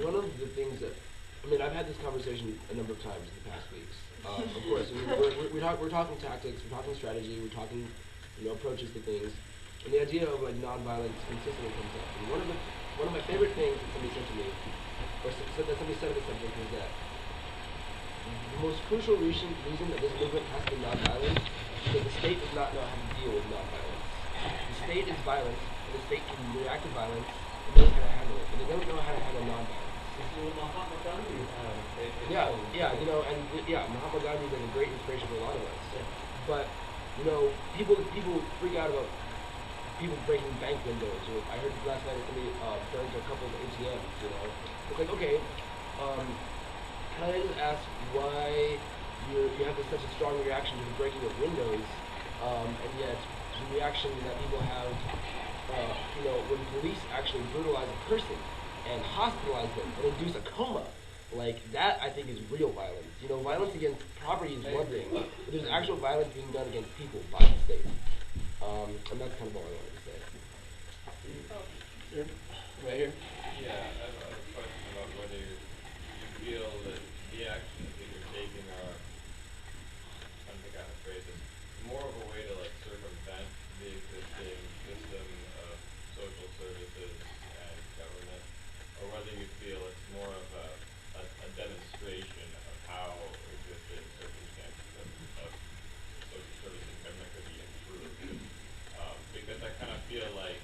One of the things that, I mean, I've had this conversation a number of times in the past weeks. Of course, I mean, we're talking tactics, we're talking strategy, we're talking, approaches to things, and the idea of like nonviolence consistently comes up. And one of my favorite things that somebody said to me, or that somebody said of the subject, is that the most crucial reason that this movement has to be nonviolent is that the state does not know how to deal with nonviolence. The state is violent, and the state can react to violence and knows how to handle it, but they don't know how to handle nonviolence. This is what Mahatma Gandhi Yeah, Mahatma Gandhi is like a great inspiration for a lot of us. Yeah. But people freak out about people breaking bank windows. Or I heard last night somebody referring to a couple of ATMs. It's like, okay, can I just ask why you have such a strong reaction to the breaking of windows, and yet the reaction that people have, when police actually brutalize a person and hospitalize them and induce a coma, like that, I think is real violence. Violence against property is one thing, but there's actual violence being done against people by the state, and that's kind of all I wanted to say. Here. Right here. Yeah, I have a question about whether you feel that the actions that you're taking are, I don't think I have to phrase this, more of a way to like circumvent the existing system of social services and government, or whether you feel it's more of a demonstration of how existing circumstances of social services and government could be improved. Because I kind of feel like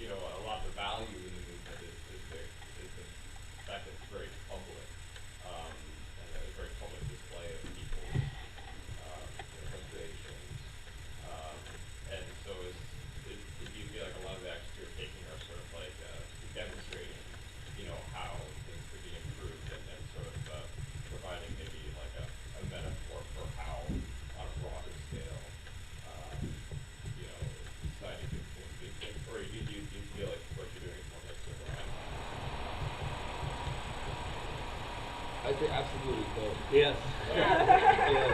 a lot of the value in the movement is the fact that it's very public, and a very public display of people's frustrations. And so do you feel like a lot of the actions you're taking are sort of like demonstrating, how things could be improved, and sort of providing maybe like a metaphor for how, on a broader scale, society could be improved, or do you feel like what you're doing is more like civil rights? I'd say absolutely both. Yes. Yes.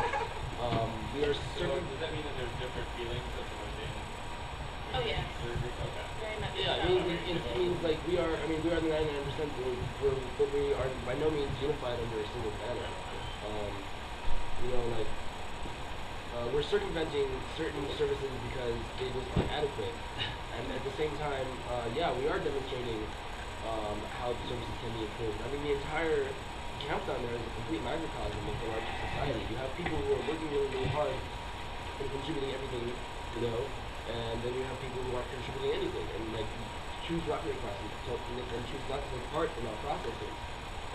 We are So certain. does that mean that there's different feelings of within Oh yeah, your group? Okay. very much Yeah, so. it means like we are the 99%, but we are by no means unified under a single banner. We're circumventing certain services because they just aren't adequate, and at the same time, we are demonstrating how the services can be improved. I mean, the entire camp down there is a complete microcosm of the larger society. You have people who are working really, really hard and contributing everything, and then you have people who aren't contributing anything and like choose not to and choose not to take part in our processes.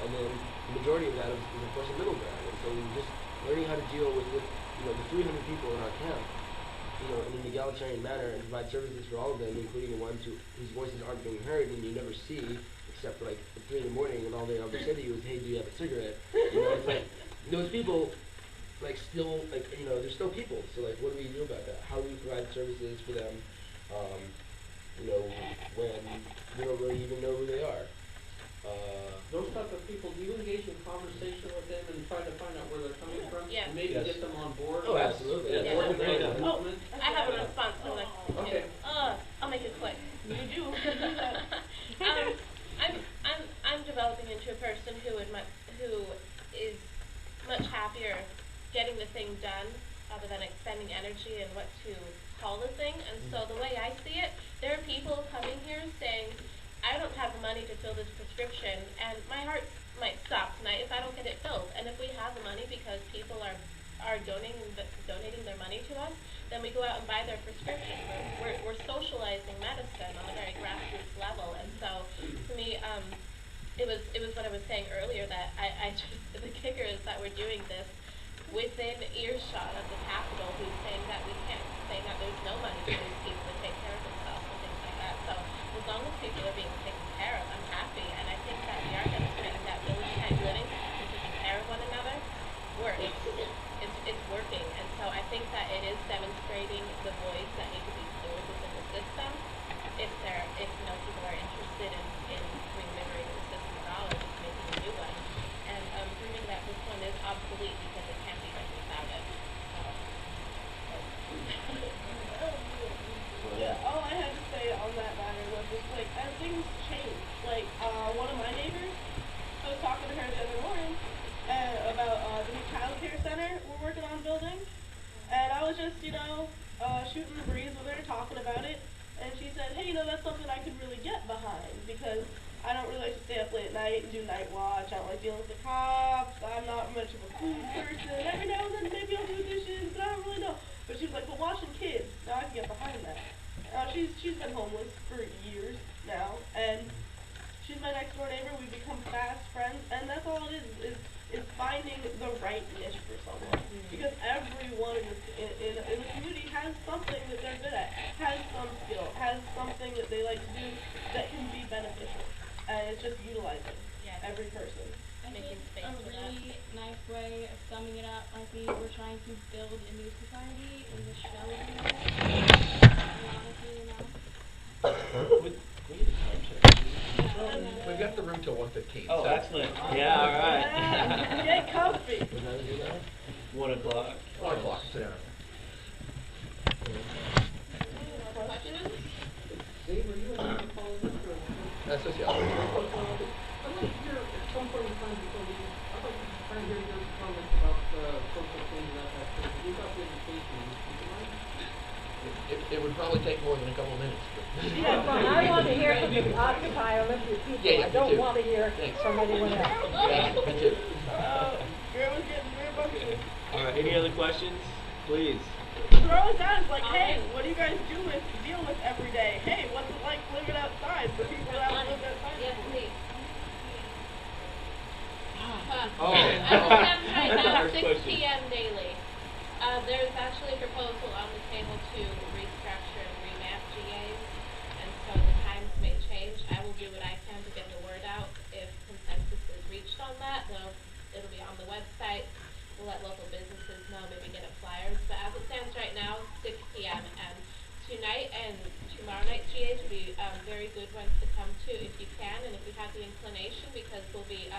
And then the majority of that is of course a middle ground. And so we're just learning how to deal with the 300 people in our camp, in an egalitarian manner and provide services for all of them, including the ones whose voices aren't being heard and you never see except for like at 3 in the morning, and all they ever say to you is, "Hey, do you have a cigarette?" It's like those people, like still, like they're still people. So like, what do we do about that? How do we provide services for them? When we don't really even know who they are. Those type of people, do you engage in conversation with them and try to find out where they're coming from? Yeah. And maybe Yes. get them on board? Oh, absolutely. Yes. Yeah. Organize a Oh, movement? I have a response to that. Okay. I'll make it quick. You do. I'm developing into a person who is much happier getting the thing done rather than expending energy and what to call the thing. And so the way I see it, there are people coming here saying, I don't have the money to fill this prescription, and my heart might stop tonight if I don't get it filled. And if we have the money because people are donating their money to us, then we go out and buy their prescription. We're socializing medicine on a very grassroots level. And so to me, it was what I was saying earlier, that I just, the kicker is that we're doing this within earshot of the Capitol who's saying that we can't, saying that there's no money for these people to take care of themselves and things like that. So as long as people are being taken care of, I'm happy. And I think that we are demonstrating that village type living and taking care of one another works. It's working. And so I think that it is demonstrating the voids that need to be filled within the system. If people are interested in reinvigorating the system at all, or just making a new one, and proving that this one is obsolete because it can't be done without it. Yeah, all I had to say on that matter was just like, as things change, like one of my neighbors, I was talking to her the other morning about the new child care center we're working on building, and I was just, shooting the breeze with her, talking about it. And she said, hey, that's something I could really get behind because I don't really like to stay up late at night and do night watch. I don't like dealing with the cops. I'm not much of a food person. Every now and then maybe I'll do dishes, but I don't really know. But she was like, but watching kids, now I can get behind that. She's been homeless for years now, and she's my next door neighbor. We've become fast friends, and that's all it is finding the right niche for someone. Because everyone in the community has something that they're good at, has some skill, has something that they like to do that can be beneficial. And it's just utilizing every person. I think a really nice way of summing it up might be we're trying to build a new society in the shell of the We've got the room till 1:15. Oh, so. excellent. Yeah, all right. Get comfy. 1 o'clock. 1 o'clock. Sit down. Dave, are you an anthropologist or? Sociology. I'd like to hear at some point in time before we, I'd like to try and hear your comments about social change and that type of thing. About the education, would you mind? It would probably take more than a couple of minutes. Yeah, well, I want to hear from the Occupy Olympia people. Yeah, I don't too. want to hear Thanks. from anyone else. Yeah, me too. Girl was getting real bumpy. All right, any other questions? Please. Throw us out. It's like, hey, what do you guys deal with every day? Hey, what's it like living outside for people that live outside? Yes, please. Oh. That's right That's the now, first 6 question. p.m. daily. There's actually a proposal on the table to restructure and revamp GAs, and so the times may change. I will do what I can to get the word out. If consensus is reached on that, it'll be on the website. We'll let local businesses know, maybe get up flyers. But as it stands right now, 6 p.m. and tonight and tomorrow night's GAs will be very good ones to come to if you can and if you have the inclination, because we'll be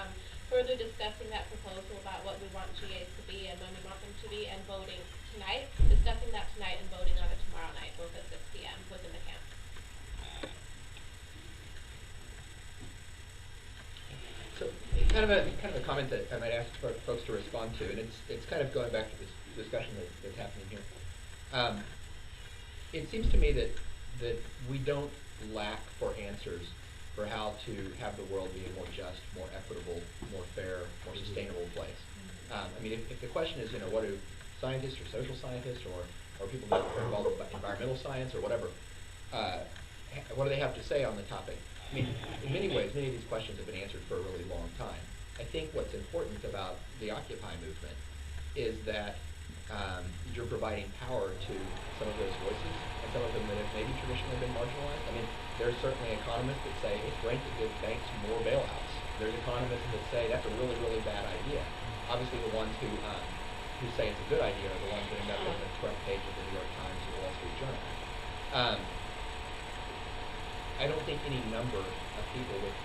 further discussing that proposal about what we want GAs to be and when we want them to be, and voting tonight, discussing that tonight and voting on it tomorrow night, both at 6 p.m. within the camp. So, kind of a comment that I might ask for folks to respond to, and it's kind of going back to this discussion that's happening here. It seems to me that we don't lack for answers for how to have the world be a more just, more equitable, more fair, more sustainable place. I mean, if the question is, what do scientists or social scientists or people that are involved in environmental science or whatever, what do they have to say on the topic? I mean, in many ways, many of these questions have been answered for a really long time. I think what's important about the Occupy movement is that you're providing power to some of those voices, and some of them that have maybe traditionally been marginalized. I mean, there's certainly economists that say it's great to give banks more bailouts. There's economists that say that's a really, really bad idea. Obviously, the ones who say it's a good idea are the ones that end up on the front page of the New York Times or the Wall Street Journal. I don't think any number of people with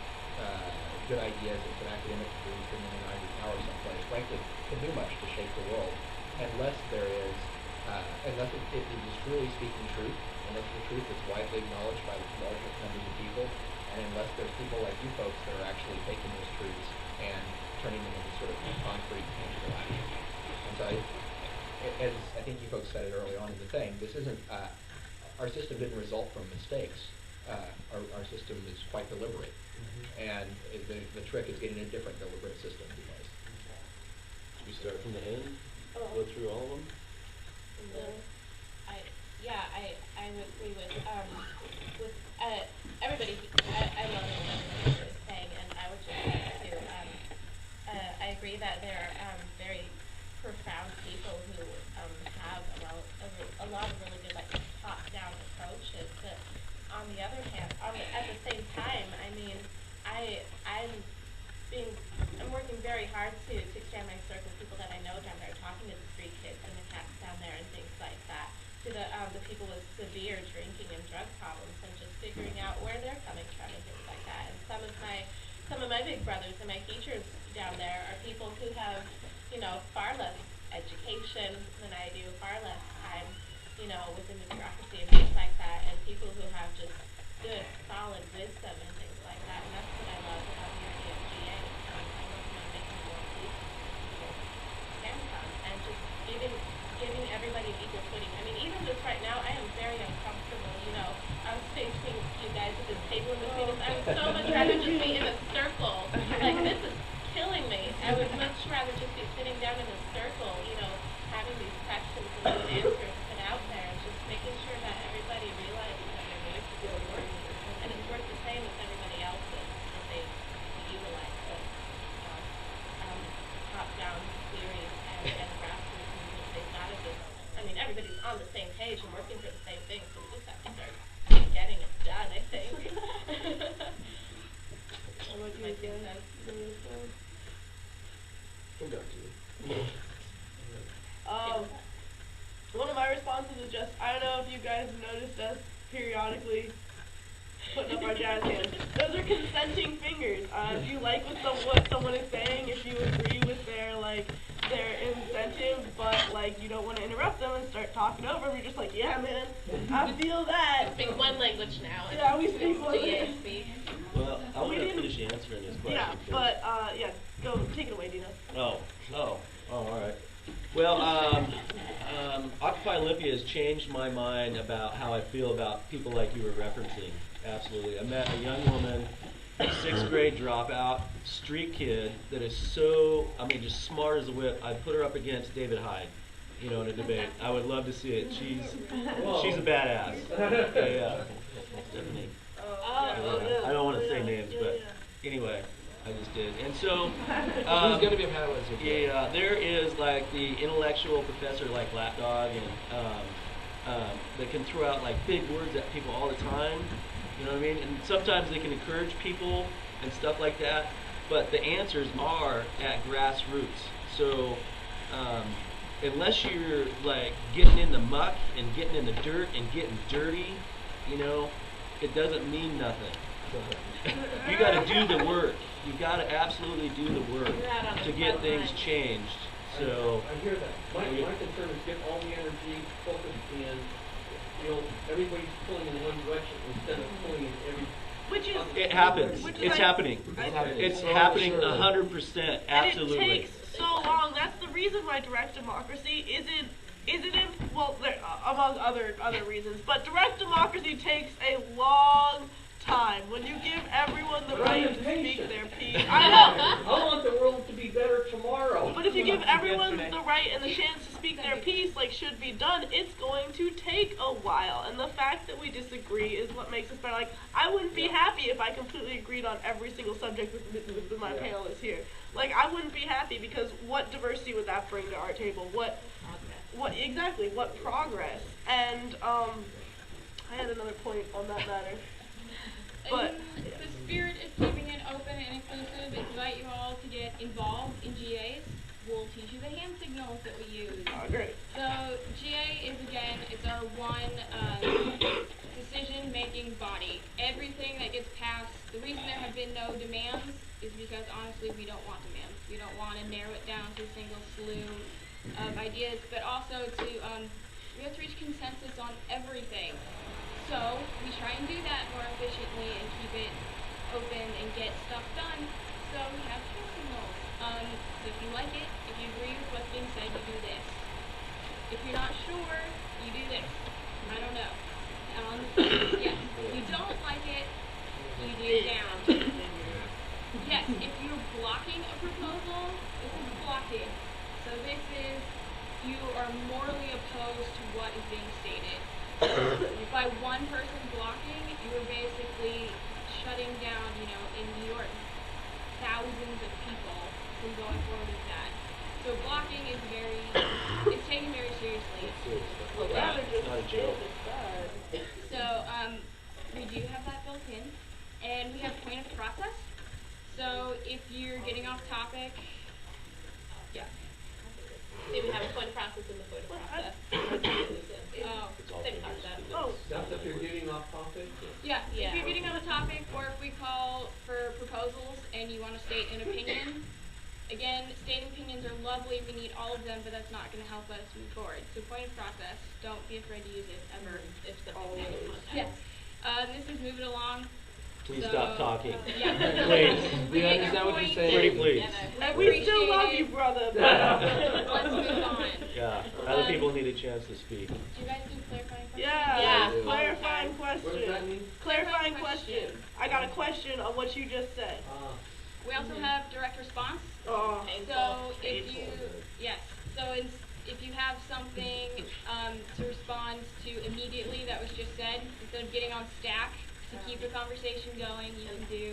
good ideas and some academic degrees sitting in an ivory tower someplace, frankly, can do much to shape the world unless there is, unless it is truly speaking truth, unless the truth is widely acknowledged by large numbers of people, and unless there's people like you folks that are actually taking those truths and turning them into sort of concrete, tangible action. And so, as I think you folks said it early on in the thing, this isn't, our system didn't result from mistakes. Our system is quite deliberate. And the trick is getting a different deliberate system in place. Should we start from the end? Go through all of them? I would agree with everybody. I love what everybody is saying, and I would just like to I agree that there are very profound people who have a lot of really good like top-down approaches. But on the other hand, at the same time, I mean, I'm working very hard to expand my circle of people that I know down there, talking to the street kids and the cats down there and things like that, to the people with severe drinking and drug problems, and just figuring out where they're coming from and things like that. And some of my big brothers and my teachers down there are people who have, far less education than I do, far less time, within the bureaucracy and things like that, and people who have just good, solid wisdom and things like that. And that's what I love about the idea of GA. I work on making more inclusive people can come, and just giving everybody an equal footing. I mean, even just right now, I am very uncomfortable. I'm facing you guys at this table in this meeting. I would so much rather just be in a circle. Like, this is killing me. I would much rather just be sitting down in a circle, having these questions and these answers put out there, and just making sure that everybody realizes that their voice is important, and it's worth the same as everybody else's, that they utilize this top-down theories and grassroots movements. They've got to just, everybody's on the same page and working for the same thing, so we just have to start getting it done, I think. My two cents. One of my responses is just, I don't know if you guys have noticed us periodically putting up our jazz hands. Those are consenting fingers. If you like what someone is saying, if you agree with their incentive, but you don't want to interrupt them and start talking over them, you're just like, yeah, man, I feel that. We speak one language now. Yeah, we speak one language. Well, I want to finish answering this question. Yeah, but go take it away, Dina. Oh, all right. Well, Occupy Olympia has changed my mind about how I feel about people like you were referencing. Absolutely. I met a young woman, 6th grade dropout, street kid that is so, just smart as a whip. I'd put her up against David Hyde, in a debate. I would love to see it. She's a badass. Yeah. Stephanie. I don't want to say names, but anyway. I just did. And so, who's going to be a panelist? Yeah, there is the intellectual professor like Lapdog, and that can throw out big words at people all the time. You know what I mean? And sometimes they can encourage people and stuff like that. But the answers are at grassroots. So unless you're getting in the muck and getting in the dirt and getting dirty, it doesn't mean nothing. You got to do the work. You got to absolutely do the work to get things changed. So I hear that. My concern is get all the energy focused in. Everybody's pulling in one direction instead of pulling in every. It happens. It's happening. It's happening 100%. Absolutely. And it takes so long. That's the reason why direct democracy isn't among other reasons. But direct democracy takes a long time. When you give everyone the right to speak their piece. I know. I want the world to be better tomorrow. But if you give everyone the right and the chance to speak their piece, should be done, it's going to take a while. And the fact that we disagree is what makes us better. I wouldn't be happy if I completely agreed on every single subject with my panelists here. I wouldn't be happy, because what diversity would that bring to our table? What progress? And I had another point on that matter. But the spirit is keeping it open and inclusive. Invite you all to get involved in GAs. We'll teach you the hand signals that we use. Oh, great. So GA is, again, it's our one decision-making body. Everything that gets passed, the reason there have been no demands is because, honestly, we don't want demands. We don't want to narrow it down to a single slew of ideas, but also we have to reach consensus on everything. So we try and do that more efficiently and keep it open and get stuff done. So we have hand signals. So if you like it, if you agree with what's being said, you do this. If you're not sure, you do this. I don't know. Yes. If you don't like it, you do down. Yes. If you're blocking a proposal, this is blocking. So this is, you are morally opposed to what is being stated. By one person blocking, you are basically shutting down, in New York, thousands of people from going forward with that. So blocking is very serious stuff. Yeah, it's not a joke. So, we do have that built in, and we have point of process. So, if you're getting off topic, yeah. So we have a point of process in the point of process. Oh, It's all same fingers. concept. Oh. That's if you're getting off topic? yeah. Yeah. If you're getting on a topic, or if we call for proposals and you want to state an opinion, again, stating opinions are lovely. We need all of them, but that's not going to help us move forward. So, point of process. Don't be afraid to use it ever. If something's in the context. Yes. This is moving along. Please So, stop talking. Yeah. Please. We understand what you're saying. Pretty please. And we still love you, brother. Let's move on. Yeah. Other people need a chance to speak. Do you guys do clarifying questions? Yeah. Yeah. Clarifying What does that question. mean? Clarifying question. I got a question on what you just said. We also have direct response. Oh. So if you, yes, so if you have something to respond to immediately that was just said, instead of getting on stack to keep the conversation going, you can do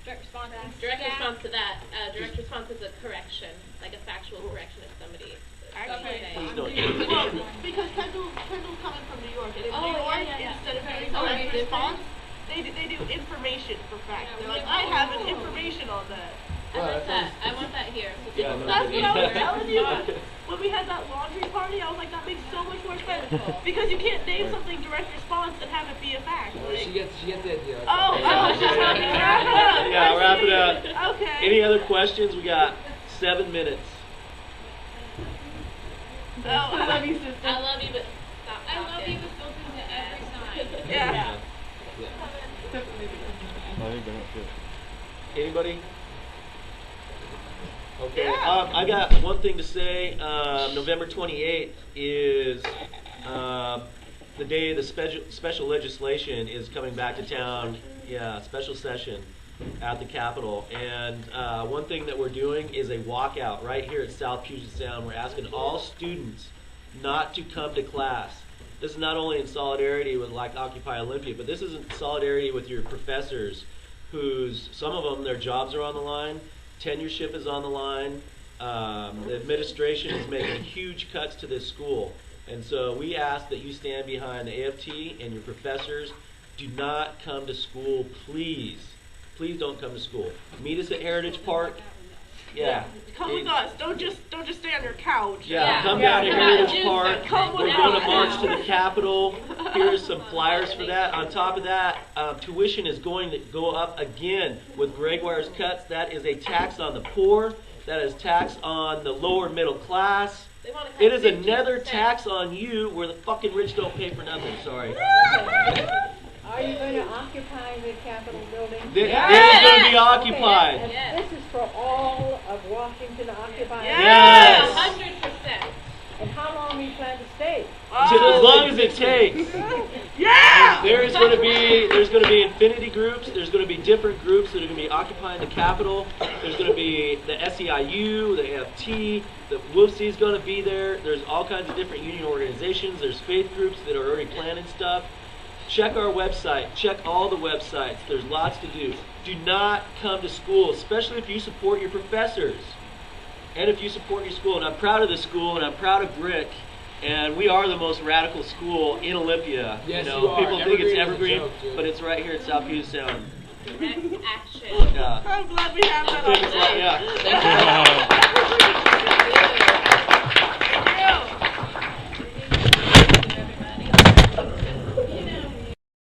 direct response and Direct stack. response to that. Direct response is a correction, like a factual correction of somebody. Okay. Please don't. Well, because Kendall's coming from New York, and in New York, instead of doing So direct it's response, they do information for facts. They're like, I have an information on that. I like that. I want that here. So Yeah, people no, That's what I was Yeah. telling you. When we had that laundry party, I was like, that makes so much more sense. Because you can't name something direct response and have it be a fact. Like, She gets the idea. she's helping me wrap it up. Yeah, wrap it up. Okay. Any other questions? We got 7 minutes. Oh, I love you, sister. I love you, but stop I love talking. you was built into every sign. Yeah. Anybody? Okay. Yeah. I got one thing to say. November 28th is the day the special legislation is coming back to town. Yeah, special session at the Capitol. And one thing that we're doing is a walkout right here at South Puget Sound. We're asking all students not to come to class. This is not only in solidarity with like Occupy Olympia, but this is in solidarity with your professors, whose some of them their jobs are on the line, tenureship is on the line. The administration is making huge cuts to this school, and so we ask that you stand behind the AFT and your professors. Do not come to school, please. Please don't come to school. Meet us at Heritage Park. Yeah. Come with us. Don't just stay on your couch. Yeah, come down to Heritage Park. Come with We're going to us. march to the Capitol. Here's some flyers for that. On top of that, tuition is going to go up again with Gregoire's cuts. That is a tax on the poor. That is tax on the lower middle class. They want to cut It is 50%. another tax on you where the fucking rich don't pay for nothing. Sorry. Are you going to occupy the Capitol building? This is going to be occupied. Okay, and this is for all of Washington occupying? Yes. 100%. And how long do you plan to stay? As long as it takes. Yeah! There's going to be infinity groups. There's going to be different groups that are going to be occupying the Capitol. There's going to be the SEIU, the AFT, the WOOFC is going to be there. There's all kinds of different union organizations. There's faith groups that are already planning stuff. Check our website. Check all the websites. There's lots to do. Do not come to school, especially if you support your professors and if you support your school. And I'm proud of this school, and I'm proud of Brick. And we are the most radical school in Olympia. Yes, you know, you are. people think it's Evergreen is a evergreen, joke, dude. but it's right here at South Puget Sound. Direct action. Yeah. I'm glad we have that on Thanks a lot, today. yeah. Thank you.